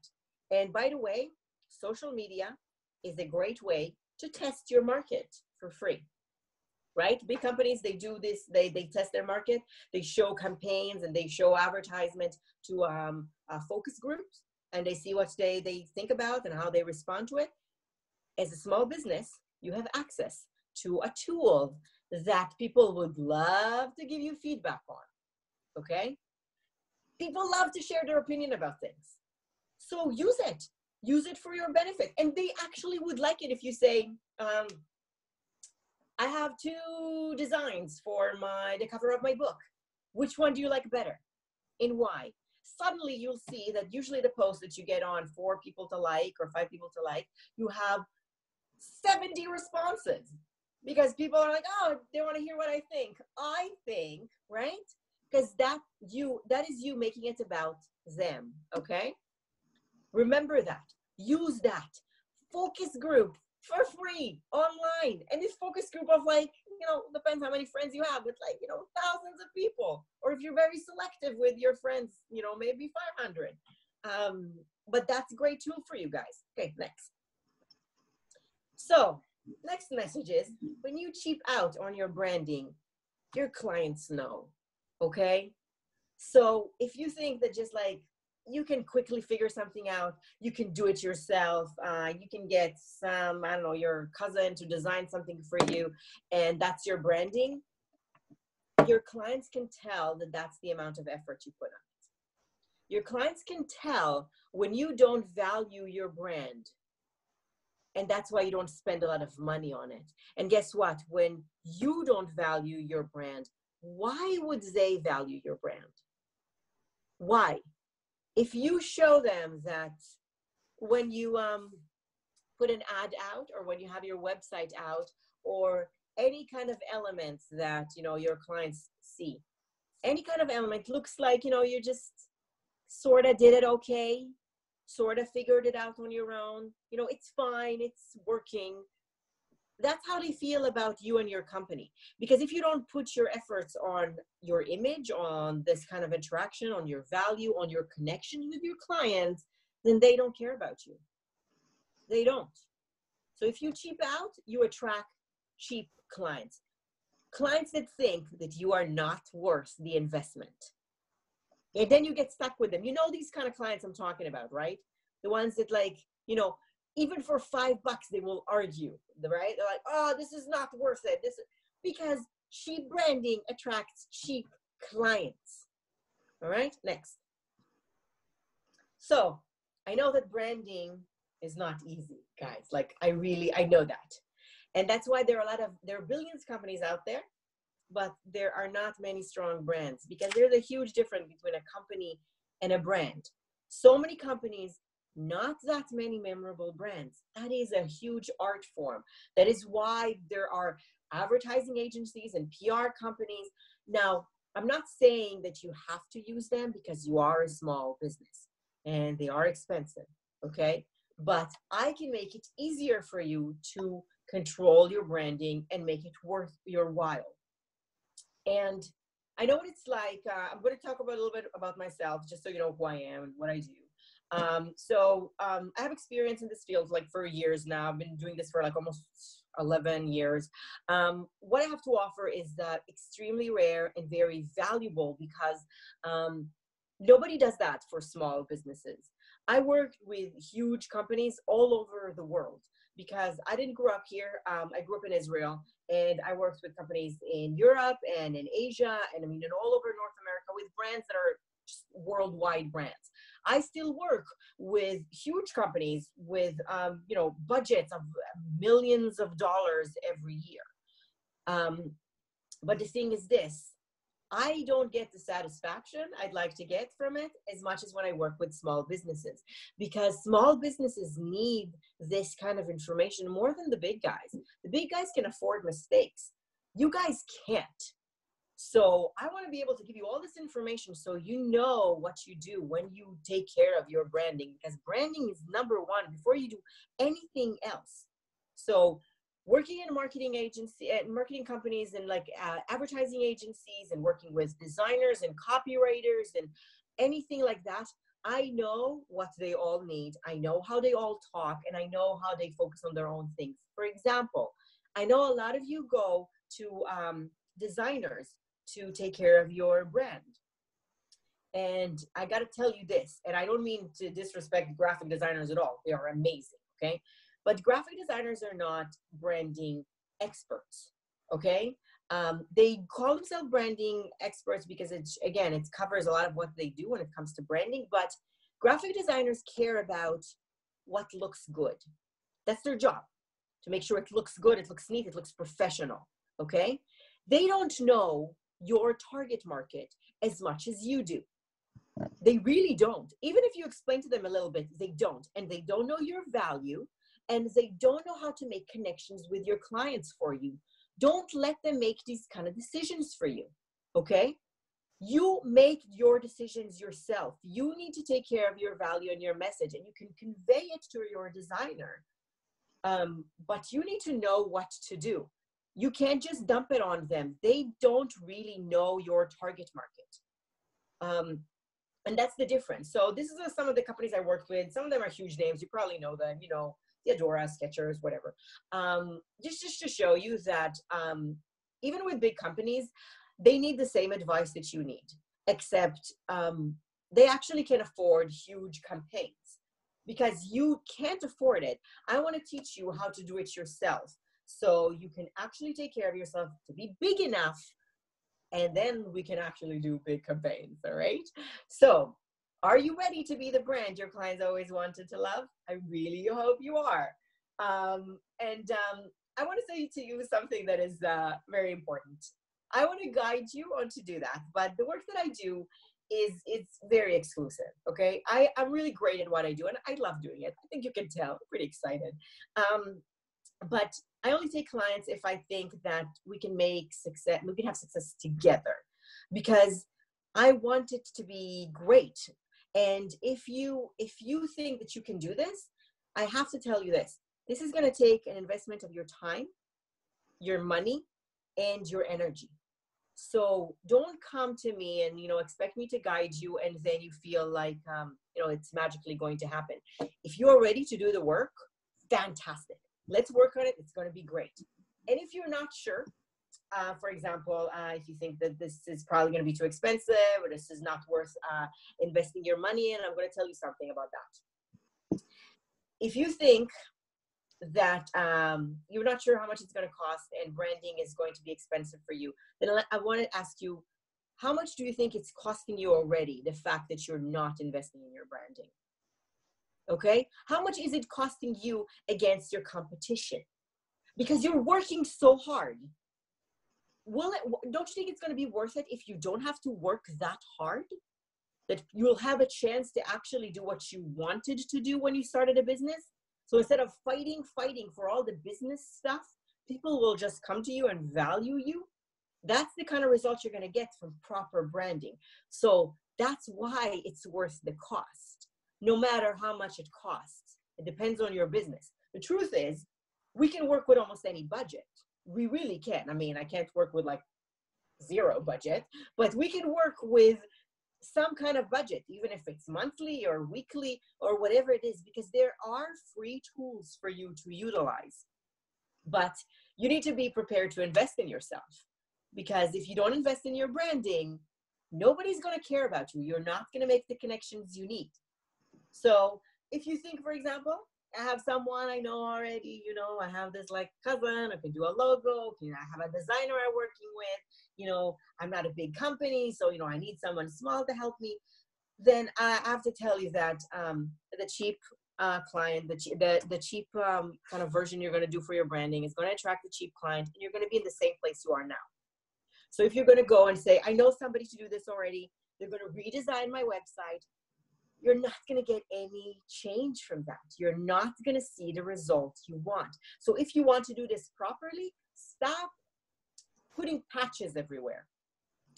And by the way, social media is a great way to test your market for free, right? Big companies, they do this, they test their market, they show campaigns and they show advertisement to focus groups, and they see what they think about and how they respond to it. As a small business, you have access to a tool that people would love to give you feedback on, okay? People love to share their opinion about things. So use it. Use it for your benefit. And they actually would like it if you say, I have 2 designs for the cover of my book. Which one do you like better? And why? Suddenly you'll see that usually the post that you get on 4 people to like or 5 people to like, you have 70 responses. Because people are like, oh, they want to hear what I think. I think, right? Because that is you making it about them, okay? Remember that. Use that. Focus group for free online. And this focus group of depends how many friends you have, with thousands of people. Or if you're very selective with your friends, maybe 500. But that's a great tool for you guys. Okay, next. So next message is, when you cheap out on your branding, your clients know. Okay, so if you think that just like you can quickly figure something out, you can do it yourself, you can get some, I don't know, your cousin to design something for you, and that's your branding, your clients can tell that that's the amount of effort you put on it. Your clients can tell when you don't value your brand, and that's why you don't spend a lot of money on it. And guess what? When you don't value your brand, why would they value your brand? Why? If you show them that when you put an ad out, or when you have your website out, or any kind of elements that your clients see, any kind of element looks like you just sort of did it okay, sort of figured it out on your own, it's fine, it's working. That's how they feel about you and your company. Because if you don't put your efforts on your image, on this kind of interaction, on your value, on your connection with your clients, then they don't care about you. They don't. So if you cheap out, you attract cheap clients. Clients that think that you are not worth the investment. And then you get stuck with them. These kind of clients I'm talking about, right? The ones that even for $5 they will argue, right? They're like, oh, this is not worth it. Because cheap branding attracts cheap clients. All right, next. So I know that branding is not easy, guys. Like I know that. And that's why there are billions of companies out there, but there are not many strong brands, because there's a huge difference between a company and a brand. So many companies, not that many memorable brands. That is a huge art form. That is why there are advertising agencies and PR companies. Now, I'm not saying that you have to use them because you are a small business. and they are expensive, okay? But I can make it easier for you to control your branding and make it worth your while. And I know what it's like. I'm going to talk about a little bit about myself, just so you know who I am and what I do. I have experience in this field like for years now. I've been doing this for like almost 11 years. What I have to offer is extremely rare and very valuable because nobody does that for small businesses. I worked with huge companies all over the world because I didn't grow up here. I grew up in Israel, and I worked with companies in Europe and in Asia, and I mean, and all over North America with brands that are just worldwide brands. I still work with huge companies with, budgets of millions of dollars every year. But the thing is this, I don't get the satisfaction I'd like to get from it as much as when I work with small businesses, because small businesses need this kind of information more than the big guys. The big guys can afford mistakes. You guys can't. So I want to be able to give you all this information so you know what you do when you take care of your branding, because branding is number one before you do anything else. So working in a marketing agency, marketing companies and like advertising agencies, and working with designers and copywriters and anything like that, I know what they all need. I know how they all talk, and I know how they focus on their own things. For example, I know a lot of you go to designers to take care of your brand. And I got to tell you this, and I don't mean to disrespect graphic designers at all. They are amazing, okay? But graphic designers are not branding experts, okay? They call themselves branding experts because it covers a lot of what they do when it comes to branding. But graphic designers care about what looks good. That's their job, to make sure it looks good, it looks neat, it looks professional, okay? They don't know your target market as much as you do. They really don't. Even if you explain to them a little bit, they don't. And they don't know your value, and they don't know how to make connections with your clients for you. Don't let them make these kind of decisions for you, okay? You make your decisions yourself. You need to take care of your value and your message, and you can convey it to your designer. But you need to know what to do. You can't just dump it on them. They don't really know your target market. And that's the difference. So this is some of the companies I worked with. Some of them are huge names. You probably know them, Theodora, Skechers, whatever. Just to show you that even with big companies, they need the same advice that you need, except they actually can afford huge campaigns because you can't afford it. I want to teach you how to do it yourself, so you can actually take care of yourself to be big enough, and then we can actually do big campaigns, all right? So are you ready to be the brand your clients always wanted to love? I really hope you are. I want to say to you something that is very important. I want to guide you on to do that, but the work that I do it's very exclusive, okay? I'm really great at what I do, and I love doing it. I think you can tell. I'm pretty excited. But I only take clients if I think that we can have success together, because I want it to be great. And if you think that you can do this, I have to tell you this. This is going to take an investment of your time, your money, and your energy. So don't come to me and, expect me to guide you, and then you feel like, it's magically going to happen. If you are ready to do the work, fantastic. Let's work on it. It's going to be great. And if you're not sure, for example, if you think that this is probably going to be too expensive, or this is not worth investing your money in, I'm going to tell you something about that. If you think that you're not sure how much it's going to cost and branding is going to be expensive for you, then I want to ask you, how much do you think it's costing you already, the fact that you're not investing in your branding? Okay? How much is it costing you against your competition? Because you're working so hard. Don't you think it's going to be worth it if you don't have to work that hard? That you'll have a chance to actually do what you wanted to do when you started a business? So instead of fighting for all the business stuff, people will just come to you and value you. That's the kind of results you're going to get from proper branding. So that's why it's worth the cost. no matter how much it costs. It depends on your business. The truth is, we can work with almost any budget. We really can. I mean, I can't work with like zero budget, but we can work with some kind of budget, even if it's monthly or weekly or whatever it is, because there are free tools for you to utilize. But you need to be prepared to invest in yourself, because if you don't invest in your branding, nobody's going to care about you. You're not going to make the connections you need. So if you think, for example, I have someone I know already, you know, I have this like cousin, I can do a logo, you know, I have a designer I'm working with, you know, I'm not a big company, so, you know, I need someone small to help me. Then I have to tell you that the cheap client, the cheap kind of version you're going to do for your branding is going to attract the cheap client, and you're going to be in the same place you are now. So if you're going to go and say, I know somebody to do this already, they're going to redesign my website, you're not going to get any change from that. You're not going to see the results you want. So if you want to do this properly, stop putting patches everywhere.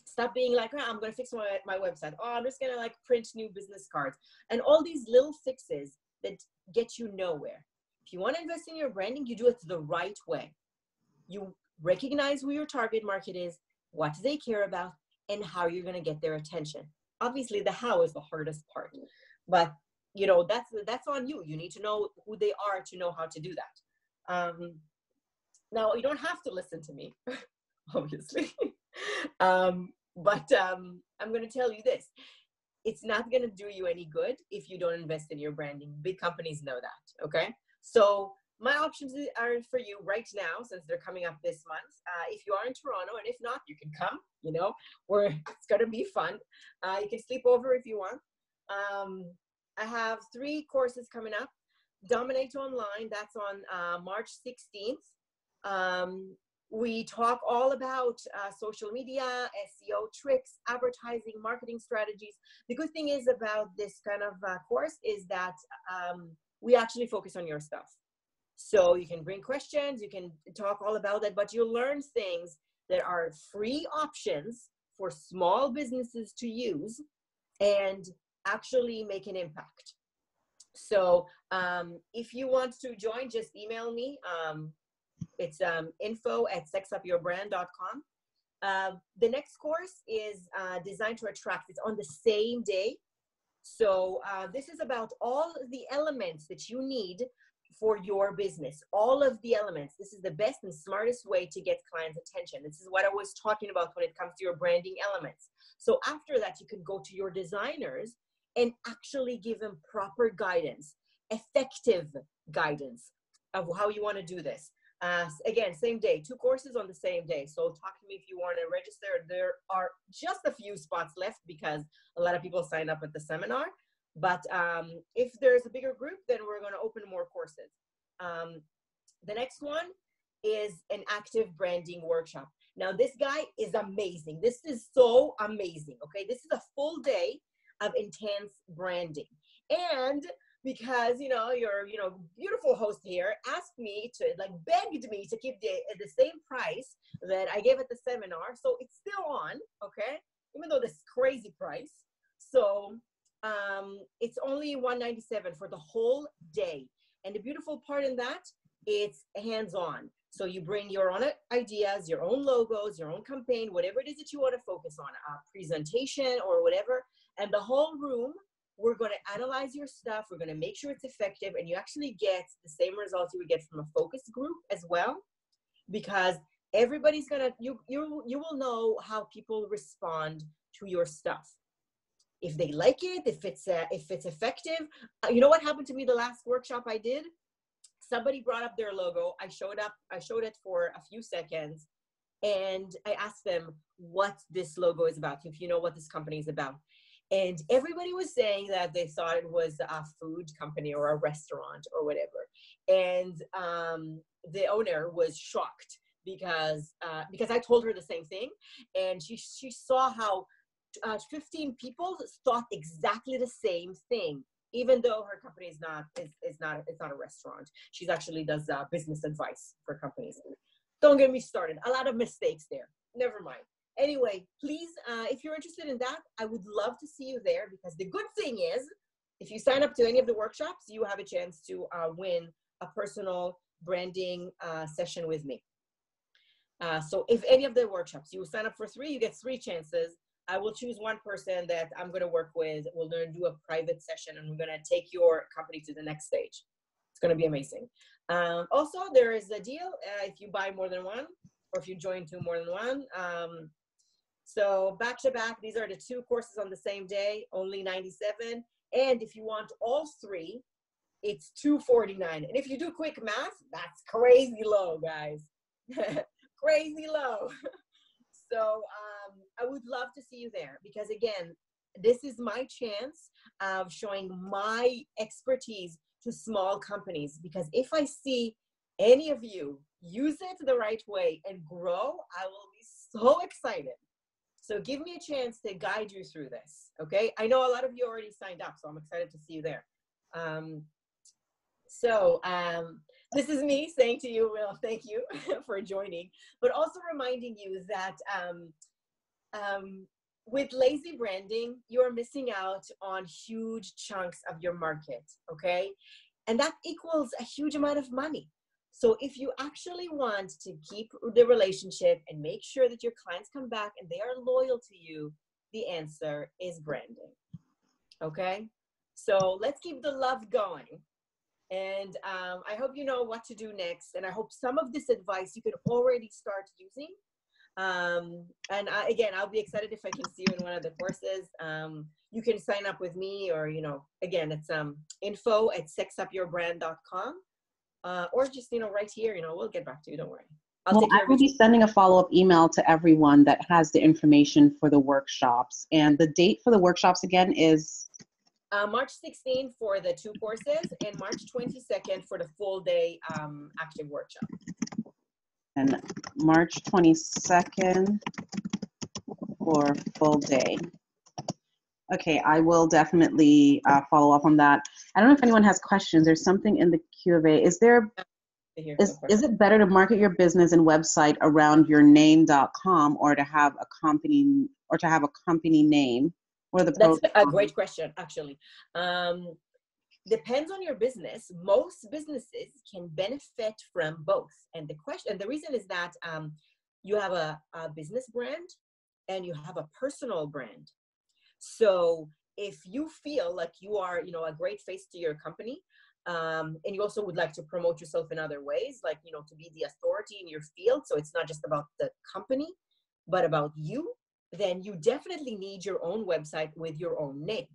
Stop being like, oh, I'm going to fix my website. Oh, I'm just going to like print new business cards. And all these little fixes that get you nowhere. If you want to invest in your branding, you do it the right way. You recognize who your target market is, what do they care about, and how you're going to get their attention. Obviously, the how is the hardest part, but you know, that's on you. You need to know who they are to know how to do that. Now, you don't have to listen to me, obviously, but I'm going to tell you this. It's not going to do you any good if you don't invest in your branding. Big companies know that, okay? So my options are for you right now, since they're coming up this month. If you are in Toronto, and if not, you can come, you know, it's going to be fun. You can sleep over if you want. I have 3 courses coming up. Dominate Online, that's on March 16th. We talk all about social media, SEO tricks, advertising, marketing strategies. The good thing is about this kind of course is that we actually focus on your stuff. So you can bring questions, you can talk all about that, but you'll learn things that are free options for small businesses to use and actually make an impact. So if you want to join, just email me. It's info@sexupyourbrand.com. The next course is Designed to Attract. It's on the same day. So this is about all the elements that you need for your business, all of the elements. This is the best and smartest way to get clients' attention. This is what I was talking about when it comes to your branding elements. So after that, you can go to your designers and actually give them proper guidance, effective guidance of how you want to do this. Again, same day, 2 courses on the same day. So talk to me if you want to register. There are just a few spots left because a lot of people signed up at the seminar. But if there's a bigger group, then we're going to open more courses. The next one is an active branding workshop. Now, this guy is amazing. This is so amazing. Okay, this is a full day of intense branding. And because, you know, your beautiful host here asked me to, like, begged me to keep the same price that I gave at the seminar. So it's still on, okay, even though this crazy price. So it's only $197 for the whole day. And the beautiful part in that, it's hands-on. So you bring your own ideas, your own logos, your own campaign, whatever it is that you want to focus on, a presentation or whatever. And the whole room, we're going to analyze your stuff. We're going to make sure it's effective. And you actually get the same results you would get from a focus group as well. Because everybody's going to, you will know how people respond to your stuff. If they like it, if it's effective. You know what happened to me the last workshop I did? Somebody brought up their logo. I showed it for a few seconds, and I asked them what this logo is about, if you know what this company is about. And everybody was saying that they thought it was a food company or a restaurant or whatever. And the owner was shocked because I told her the same thing, and she saw how 15 people thought exactly the same thing, even though her company is not a restaurant. She's actually does business advice for companies. Don't get me started. A lot of mistakes there. Never mind. Anyway, please, if you're interested in that, I would love to see you there, because the good thing is if you sign up to any of the workshops, you have a chance to win a personal branding session with me. So if any of the workshops, you sign up for 3, you get 3 chances. I will choose one person that I'm going to work with. We're going to do a private session, and we're going to take your company to the next stage. It's going to be amazing. Also, there is a deal if you buy more than one, or if you join 2 more than one. So back to back, these are the 2 courses on the same day, only $97. And if you want all 3, it's $249. And if you do quick math, that's crazy low, guys. Crazy low. So I would love to see you there, because again, this is my chance of showing my expertise to small companies, because if I see any of you use it the right way and grow, I will be so excited. So give me a chance to guide you through this, okay? I know a lot of you already signed up, so I'm excited to see you there. This is me saying to you, Will, thank you for joining, but also reminding you that with lazy branding, you're missing out on huge chunks of your market, okay? And that equals a huge amount of money. So if you actually want to keep the relationship and make sure that your clients come back and they are loyal to you, the answer is branding, okay? So let's keep the love going. And I hope you know what to do next. And I hope some of this advice you can already start using. Again, I'll be excited if I can see you in one of the courses. You can sign up with me, or, again, it's info@sexupyourbrand.com. Or just, right here, we'll get back to you. Don't worry. I will be sending a follow-up email to everyone that has the information for the workshops. And the date for the workshops again is? March 16th for the 2 courses, and March 22nd for the full day active workshop. And March 22nd for full day. Okay, I will definitely follow up on that. I don't know if anyone has questions. There's something in the Q&A. Is it better to market your business and website around your name.com, or to have a company name? That's a great question, actually. Depends on your business. Most businesses can benefit from both. And the reason is that you have a business brand and you have a personal brand. So if you feel like you are, a great face to your company, and you also would like to promote yourself in other ways, like, to be the authority in your field, so it's not just about the company, but about you, then you definitely need your own website with your own name.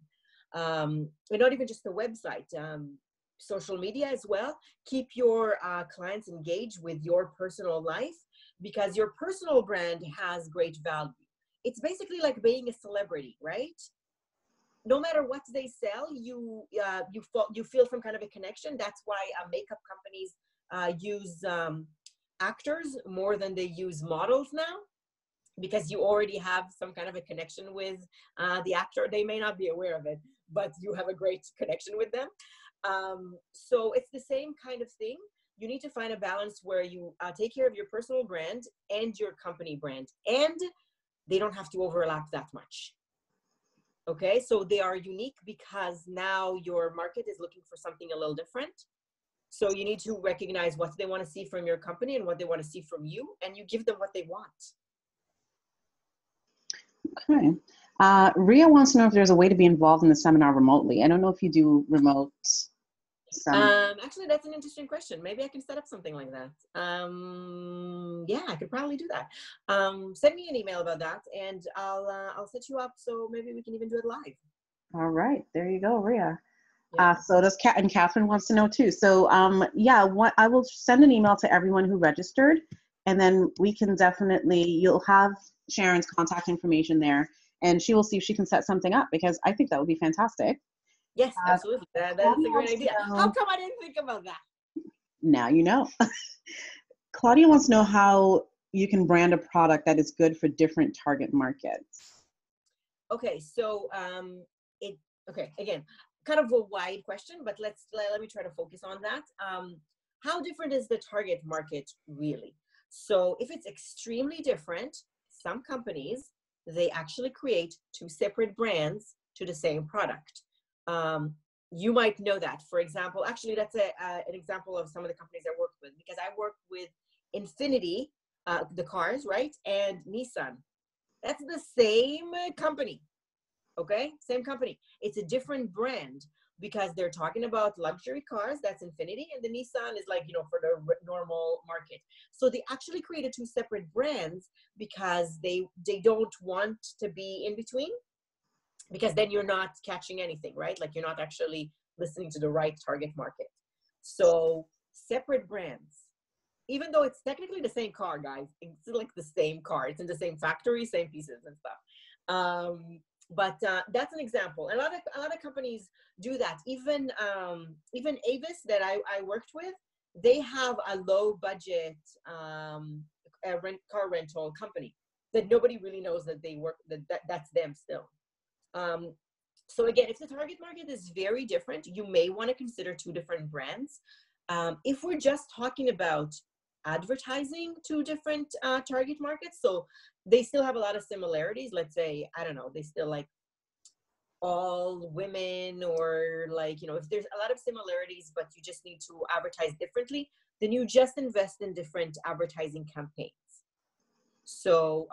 And not even just the website, social media as well. Keep your clients engaged with your personal life, because your personal brand has great value. It's basically like being a celebrity, right? No matter what they sell, you feel some kind of a connection. That's why makeup companies use actors more than they use models now, because you already have some kind of a connection with the actor. They may not be aware of it, but you have a great connection with them. So it's the same kind of thing. You need to find a balance where you take care of your personal brand and your company brand, and they don't have to overlap that much. Okay, so they are unique because now your market is looking for something a little different. So you need to recognize what they want to see from your company and what they want to see from you, and you give them what they want. Okay. Ria wants to know if there's a way to be involved in the seminar remotely. I don't know if you do remote seminars. Actually, that's an interesting question. Maybe I can set up something like that. Yeah, I could probably do that. Send me an email about that, and I'll set you up, so maybe we can even do it live. All right, there you go, Ria. Yeah. So does and Catherine wants to know too. So yeah, I will send an email to everyone who registered, and then we can you'll have Sharon's contact information there, and she will see if she can set something up, because I think that would be fantastic. Yes, absolutely. That's a great idea. How come I didn't think about that? Now you know. Claudia wants to know how you can brand a product that is good for different target markets. Okay, so again, kind of a wide question, but let me try to focus on that. How different is the target market really? So if it's extremely different, some companies, they actually create 2 separate brands to the same product. you might know that. For example, actually, that's an example of some of the companies I work with, because I work with Infinity, the cars, right? And Nissan. That's the same company, okay? Same company. It's a different brand because they're talking about luxury cars, that's Infinity, and the Nissan is like, you know, for the normal market. So they actually created two separate brands because they don't want to be in between, because then you're not catching anything, right? Like you're not actually listening to the right target market. So separate brands, even though it's technically the same car, guys, it's like the same car. It's in the same factory, same pieces and stuff. But that's an example. A lot of companies do that. Even Avis that I worked with, they have a low budget car rental company that nobody really knows that they work, that's them still. So again, if the target market is very different, you may want to consider two different brands. If we're just talking about advertising to different target markets, so they still have a lot of similarities. Let's say, I don't know, they still like all women, or like, you know, if there's a lot of similarities, but you just need to advertise differently, then you just invest in different advertising campaigns. So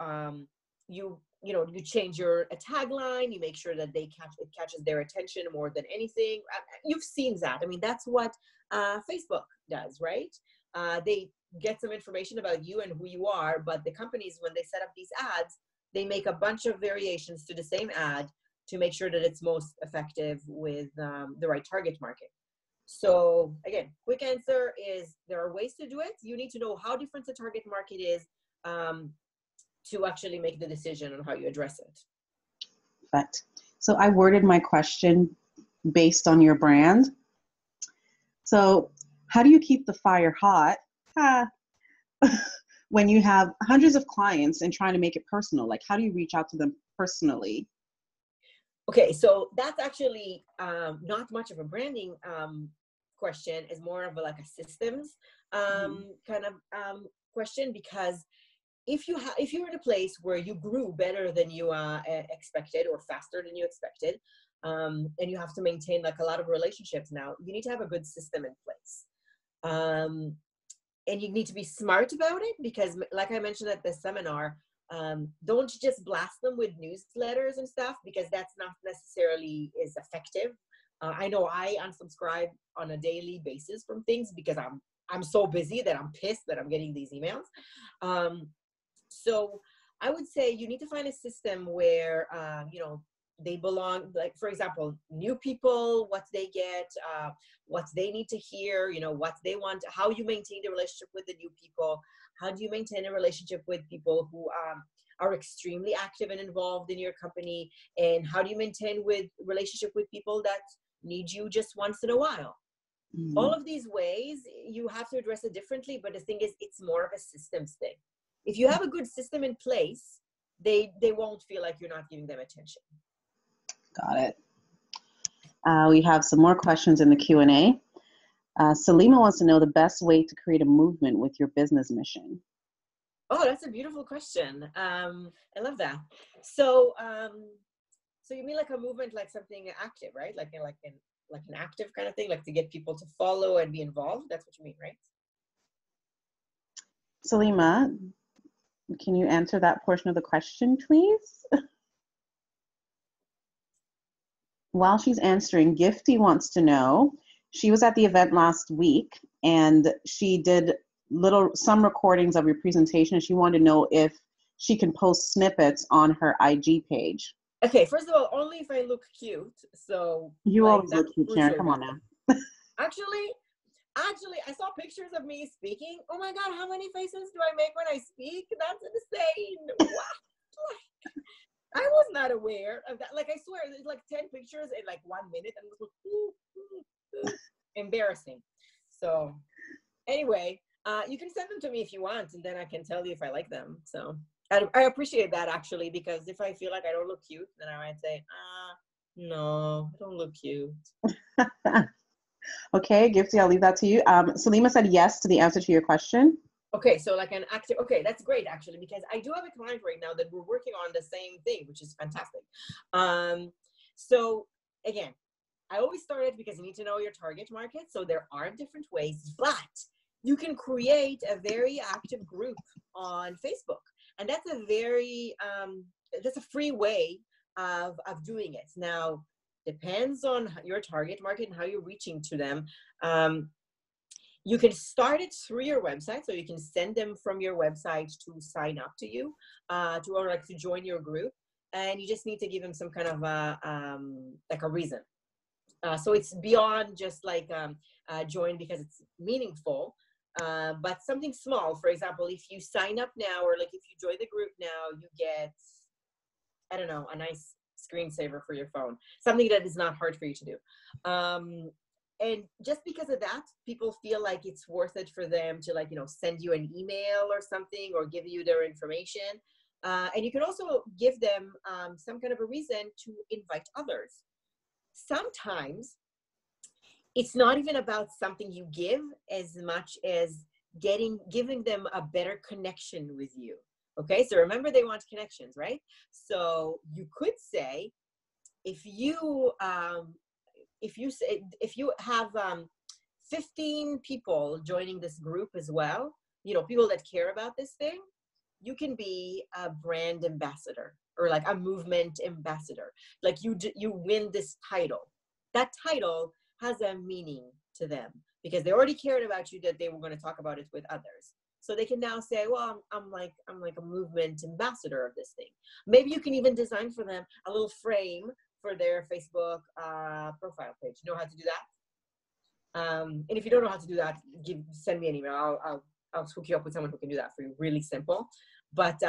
you change your tagline, you make sure that it catches their attention more than anything. You've seen that. I mean, that's what Facebook does, right? They get some information about you and who you are, but the companies, when they set up these ads, they make a bunch of variations to the same ad to make sure that it's most effective with the right target market. So again, quick answer is there are ways to do it. You need to know how different the target market is to actually make the decision on how you address it. But so I worded my question based on your brand. So how do you keep the fire hot when you have hundreds of clients and trying to make it personal? Like, how do you reach out to them personally? Okay, so that's actually not much of a branding question. It's more of like a systems kind of question, because if you're in a place where you grew better than you expected, or faster than you expected, and you have to maintain like a lot of relationships now, you need to have a good system in place. And you need to be smart about it, because like I mentioned at the seminar, don't just blast them with newsletters and stuff, because that's not necessarily as effective. I know I unsubscribe on a daily basis from things because I'm so busy that I'm pissed that I'm getting these emails. So I would say you need to find a system where, they belong, like, for example, new people, what they get, what they need to hear, what they want, how you maintain the relationship with the new people, how do you maintain a relationship with people who are extremely active and involved in your company, and how do you maintain relationship with people that need you just once in a while. All of these ways, you have to address it differently, but the thing is, it's more of a systems thing. If you have a good system in place, they won't feel like you're not giving them attention. Got it. We have some more questions in the Q&A. Salima wants to know the best way to create a movement with your business mission. Oh, that's a beautiful question. I love that. So you mean like a movement, like something active, right? Like an active kind of thing, like to get people to follow and be involved. That's what you mean, right? Salima, can you answer that portion of the question, please? While she's answering, Gifty wants to know, she was at the event last week and she did some recordings of your presentation. She wanted to know if she can post snippets on her IG page. Okay, first of all, only if I look cute. So you always look cute, Karen. Come on now. Actually, I saw pictures of me speaking. Oh my God, how many faces do I make when I speak? That's insane. What? I was not aware of that. Like, I swear, there's like 10 pictures in like 1 minute, and it was like, embarrassing. So anyway, you can send them to me if you want, and then I can tell you if I like them. So I appreciate that, actually, because if I feel like I don't look cute, then I might say, no, I don't look cute. Okay, Gifty, I'll leave that to you. Salima said yes to the answer to your question. Okay, so like an active, okay, that's great, actually, because I do have a client right now that we're working on the same thing, which is fantastic. So again, I always start it because you need to know your target market. So there are different ways, but you can create a very active group on Facebook. And that's a very, that's a free way of doing it. Now, depends on your target market and how you're reaching to them. You can start it through your website, so you can send them from your website to sign up to you, to join your group, and you just need to give them some kind of like a reason. So it's beyond just like join because it's meaningful, but something small. For example, if you sign up now, or like if you join the group now, you get, I don't know, a nice screensaver for your phone, something that is not hard for you to do. And just because of that, people feel like it's worth it for them to, like, you know, send you an email or something, or give you their information. And you can also give them some kind of a reason to invite others. Sometimes it's not even about something you give as much as giving them a better connection with you. Okay, so remember, they want connections, right? So you could say, if you have 15 people joining this group as well, you know, people that care about this thing, you can be a brand ambassador, or like a movement ambassador. Like you win this title. That title has a meaning to them because they already cared about you, that they were going to talk about it with others. So they can now say, well, I'm like a movement ambassador of this thing. Maybe you can even design for them a little frame for their Facebook profile page. You know how to do that? And if you don't know how to do that, send me an email. I'll hook you up with someone who can do that for you. Really simple, but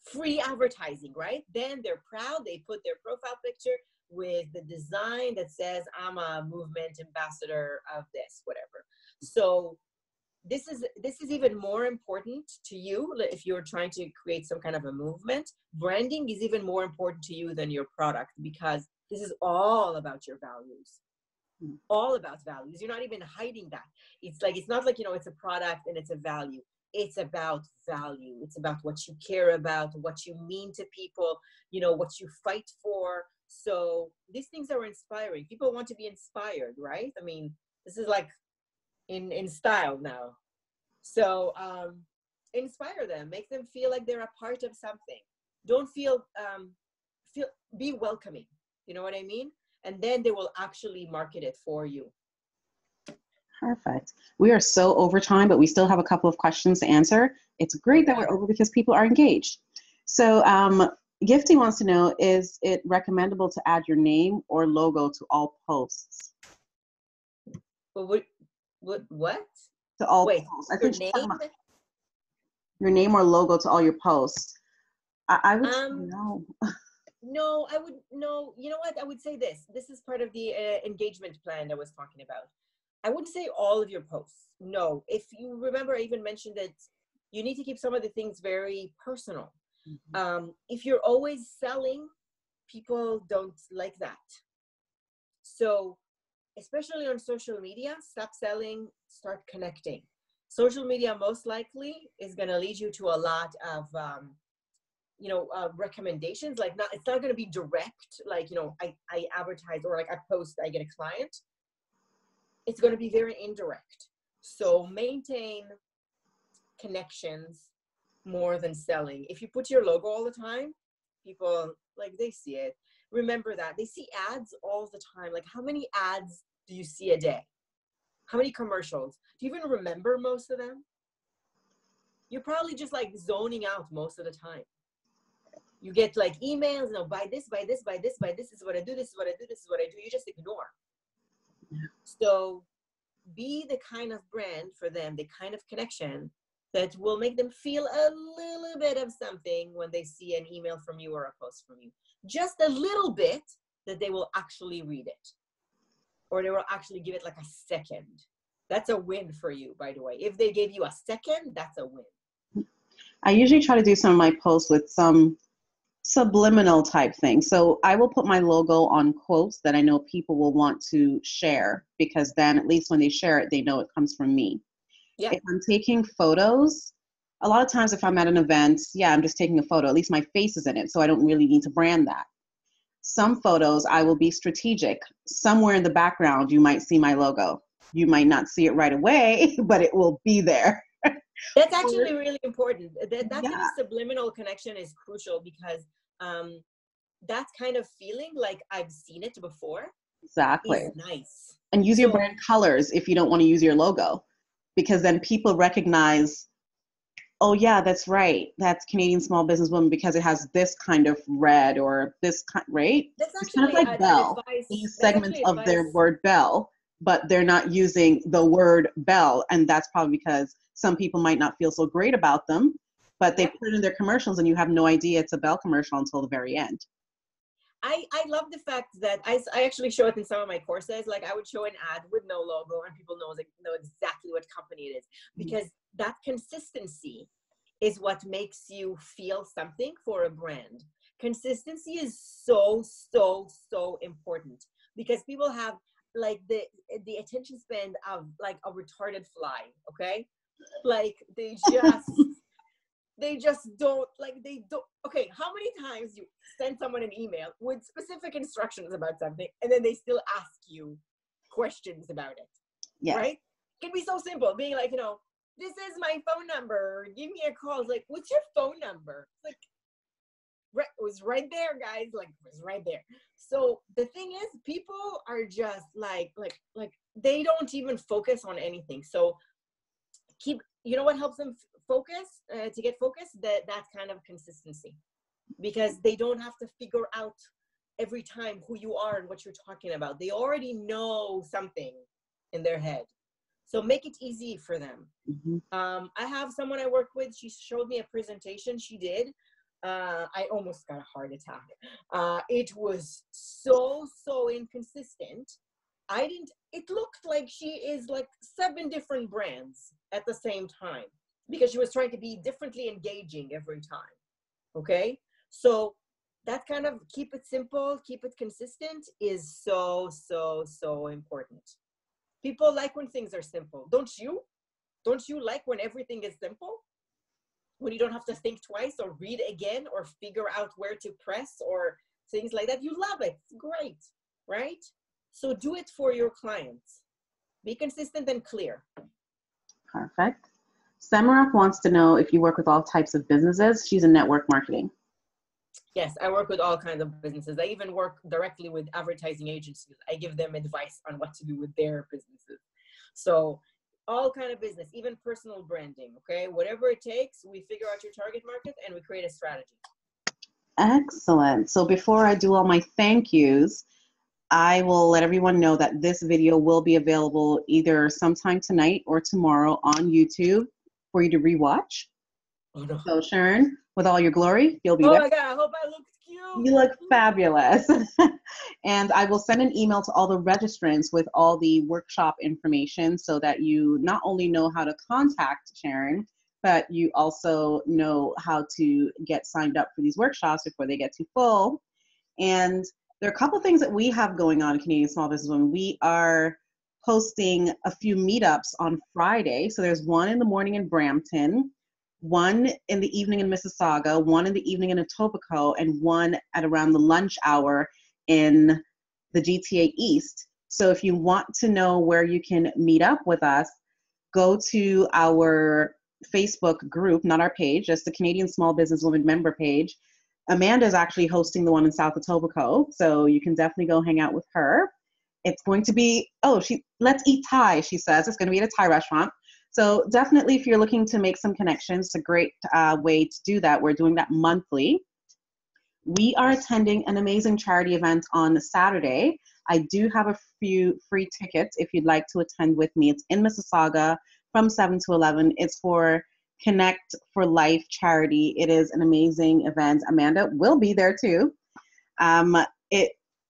free advertising, right? Then they're proud. They put their profile picture with the design that says, I'm a movement ambassador of this, whatever. So this is even more important to you if you're trying to create some kind of a movement. Branding is even more important to you than your product, because this is all about your values. All about values. You're not even hiding that. It's not like, you know, it's a product and it's a value. It's about value. It's about what you care about, what you mean to people, you know, what you fight for. So these things are inspiring. People want to be inspired, right? I mean, this is like in style now. So inspire them, make them feel like they're a part of something. Don't be welcoming. You know what I mean? And then they will actually market it for you. Perfect. We are so over time, but we still have a couple of questions to answer. It's great that we're over because people are engaged. So Gifty wants to know, is it recommendable to add your name or logo to all posts? Well, what? To all posts. I think your name or logo to all your posts. I would say no. No, I would no. You know what? I would say this. This is part of the engagement plan I was talking about. I wouldn't say all of your posts. No. If you remember, I even mentioned that you need to keep some of the things very personal. Mm-hmm. If you're always selling, people don't like that. So, especially on social media, stop selling, start connecting. Social media most likely is going to lead you to a lot of recommendations. Like, it's not going to be direct, like, you know, I advertise, or like I post, I get a client. It's going to be very indirect. So maintain connections more than selling. If you put your logo all the time, people, like, they see it. Remember that they see ads all the time. Like, how many ads do you see a day? How many commercials? Do you even remember most of them? You're probably just like zoning out most of the time. You get like emails, you know, buy this, buy this, buy this, buy this. This is what I do. This is what I do. This is what I do. You just ignore. So be the kind of brand for them, the kind of connection that will make them feel a little bit of something when they see an email from you or a post from you. Just a little bit, that they will actually read it, or they will actually give it like a second. That's a win for you, by the way. If they gave you a second, that's a win. I usually try to do some of my posts with some subliminal type thing. So I will put my logo on quotes that I know people will want to share, because then at least when they share it, they know it comes from me. Yeah. If I'm taking photos, a lot of times if I'm at an event, I'm just taking a photo. At least my face is in it, so I don't really need to brand that. Some photos, I will be strategic. Somewhere in the background, you might see my logo. You might not see it right away, but it will be there. That's actually really important. That kind Yeah, of subliminal connection is crucial because that kind of feeling like I've seen it before exactly. is nice. And use your So brand colors if you don't want to use your logo, because then people recognize, oh yeah, that's right, that's Canadian Small Business Woman because it has this kind of red or this kind, right? that's It's kind of actually like an Bell. They advice. use That's segments actually of their advice. word Bell, but they're not using the word Bell, and that's probably because some people might not feel so great about them, but they Yeah. put it in their commercials and you have no idea it's a Bell commercial until the very end. I love the fact that I actually show it in some of my courses. Like I would show an ad with no logo and people know exactly what company it is, because that consistency is what makes you feel something for a brand. Consistency is so, so, so important because people have like the attention span of like a retarded fly, okay? Like they just don't like they don't. Okay, how many times you send someone an email with specific instructions about something and then they still ask you questions about it? Yes. Right? It can be so simple, being like, this is my phone number, give me a call. It's like, what's your phone number? Like, it was right there, guys. Like, it was right there. So the thing is, people are just like they don't even focus on anything. So what helps them focus, to get focused, that kind of consistency, because they don't have to figure out every time who you are and what you're talking about. They already know something in their head. So make it easy for them. I have someone I work with. She showed me a presentation she did. I almost got a heart attack. It was so inconsistent. It looked like she is like 7 different brands at the same time because she was trying to be differently engaging every time. Okay. So that kind of keep it simple, keep it consistent is so important. People like when things are simple. Don't you like when everything is simple? When you don't have to think twice or read again or figure out where to press or things like that. You love it. It's great, right? So do it for your clients. Be consistent and clear. Perfect. Samarak wants to know if you work with all types of businesses. She's in network marketing. Yes, I work with all kinds of businesses. I even work directly with advertising agencies. I give them advice on what to do with their businesses. So all kind of business, even personal branding, okay? Whatever it takes, we figure out your target market and we create a strategy. Excellent. So before I do all my thank yous, I will let everyone know that this video will be available either sometime tonight or tomorrow on YouTube for you to rewatch. Oh, no. So Sharon, with all your glory, you'll be Oh there. my God, I hope I look cute. You look fabulous. And I will send an email to all the registrants with all the workshop information so that you not only know how to contact Sharon, but you also know how to get signed up for these workshops before they get too full. And there are a couple things that we have going on in Canadian Small Business Women. We are hosting a few meetups on Friday. So there's one in the morning in Brampton, one in the evening in Mississauga, one in the evening in Etobicoke, and one at around the lunch hour in the GTA East. So if you want to know where you can meet up with us, go to our Facebook group, not our page, just the Canadian Small Business Women member page. Amanda is actually hosting the one in South Etobicoke, so you can definitely go hang out with her. It's going to be, let's eat Thai, she says. It's going to be at a Thai restaurant. So definitely, if you're looking to make some connections, it's a great way to do that. We're doing that monthly. We are attending an amazing charity event on Saturday. I do have a few free tickets if you'd like to attend with me. It's in Mississauga from 7 to 11. It's for Connect for Life charity. It is an amazing event. Amanda will be there too.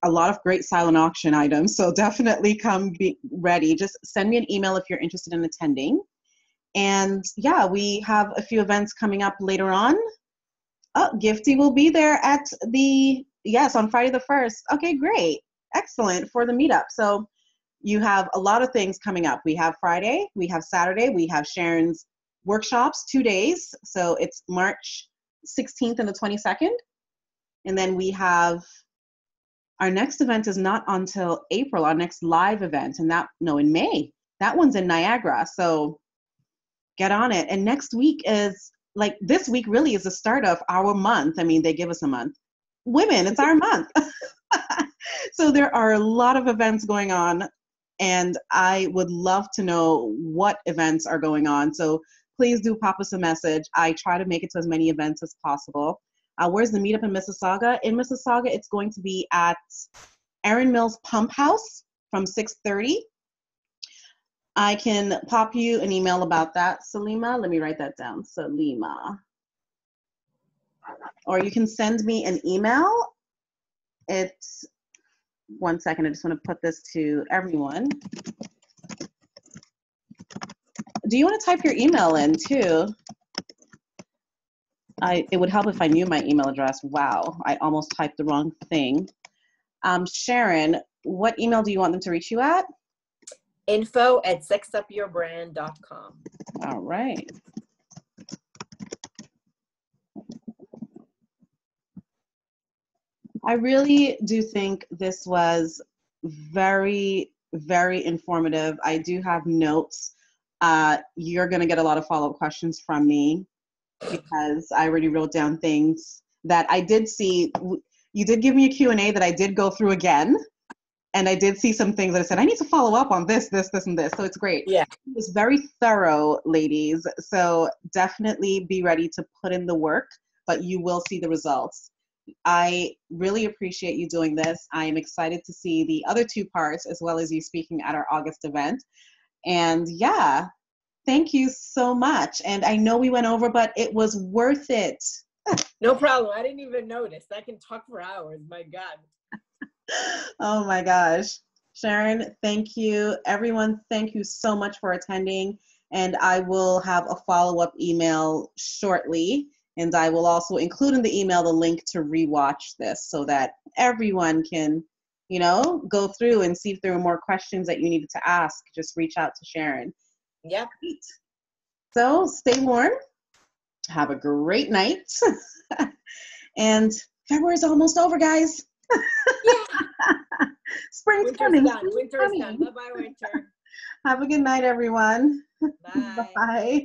A lot of great silent auction items, so definitely come be ready. Just send me an email if you're interested in attending. And yeah, we have a few events coming up later on. Oh, Gifty will be there at on Friday the 1st. Okay, great. Excellent for the meetup. So you have a lot of things coming up. We have Friday, we have Saturday, we have Sharon's workshops, 2 days. So it's March 16th and the 22nd. And then we have our next event is not until April, our next live event, and in May. That one's in Niagara. So get on it. And next week is like, this week really is the start of our month. I mean, they give us a month. Women, it's our month. So there are a lot of events going on, and I would love to know what events are going on. So please do pop us a message. I try to make it to as many events as possible. Where's the meetup in Mississauga? In Mississauga, it's going to be at Erin Mills Pump House from 6:30. I can pop you an email about that, Salima. Let me write that down, Salima. Or you can send me an email. It's, one second, I just want to put this to everyone. Do you want to type your email in too? It would help if I knew my email address. Wow, I almost typed the wrong thing. Sharon, what email do you want them to reach you at? info@sexupyourbrand.com. All right. I really do think this was very, very informative. I do have notes. You're going to get a lot of follow-up questions from me because I already wrote down things that I did see. You did give me a Q&A that I did go through again. And I did see some things that I said, I need to follow up on this, this, and this. So it's great. Yeah. It was very thorough, ladies. So definitely be ready to put in the work, but you will see the results. I really appreciate you doing this. I am excited to see the other two parts as well as you speaking at our August event. And yeah, thank you so much. And I know we went over, but it was worth it. No problem. I didn't even notice. I can talk for hours. My God. Oh my gosh. Sharon, thank you. Everyone, thank you so much for attending. And I will have a follow-up email shortly. And I will also include in the email the link to rewatch this so that everyone can, you know, go through and see if there are more questions that you needed to ask. Just reach out to Sharon. Yep. So stay warm. Have a great night. And February's almost over, guys. Yeah. Spring's Winter's coming. done. Winter is done. Bye-bye, winter. Have a good night, everyone. Bye. Bye.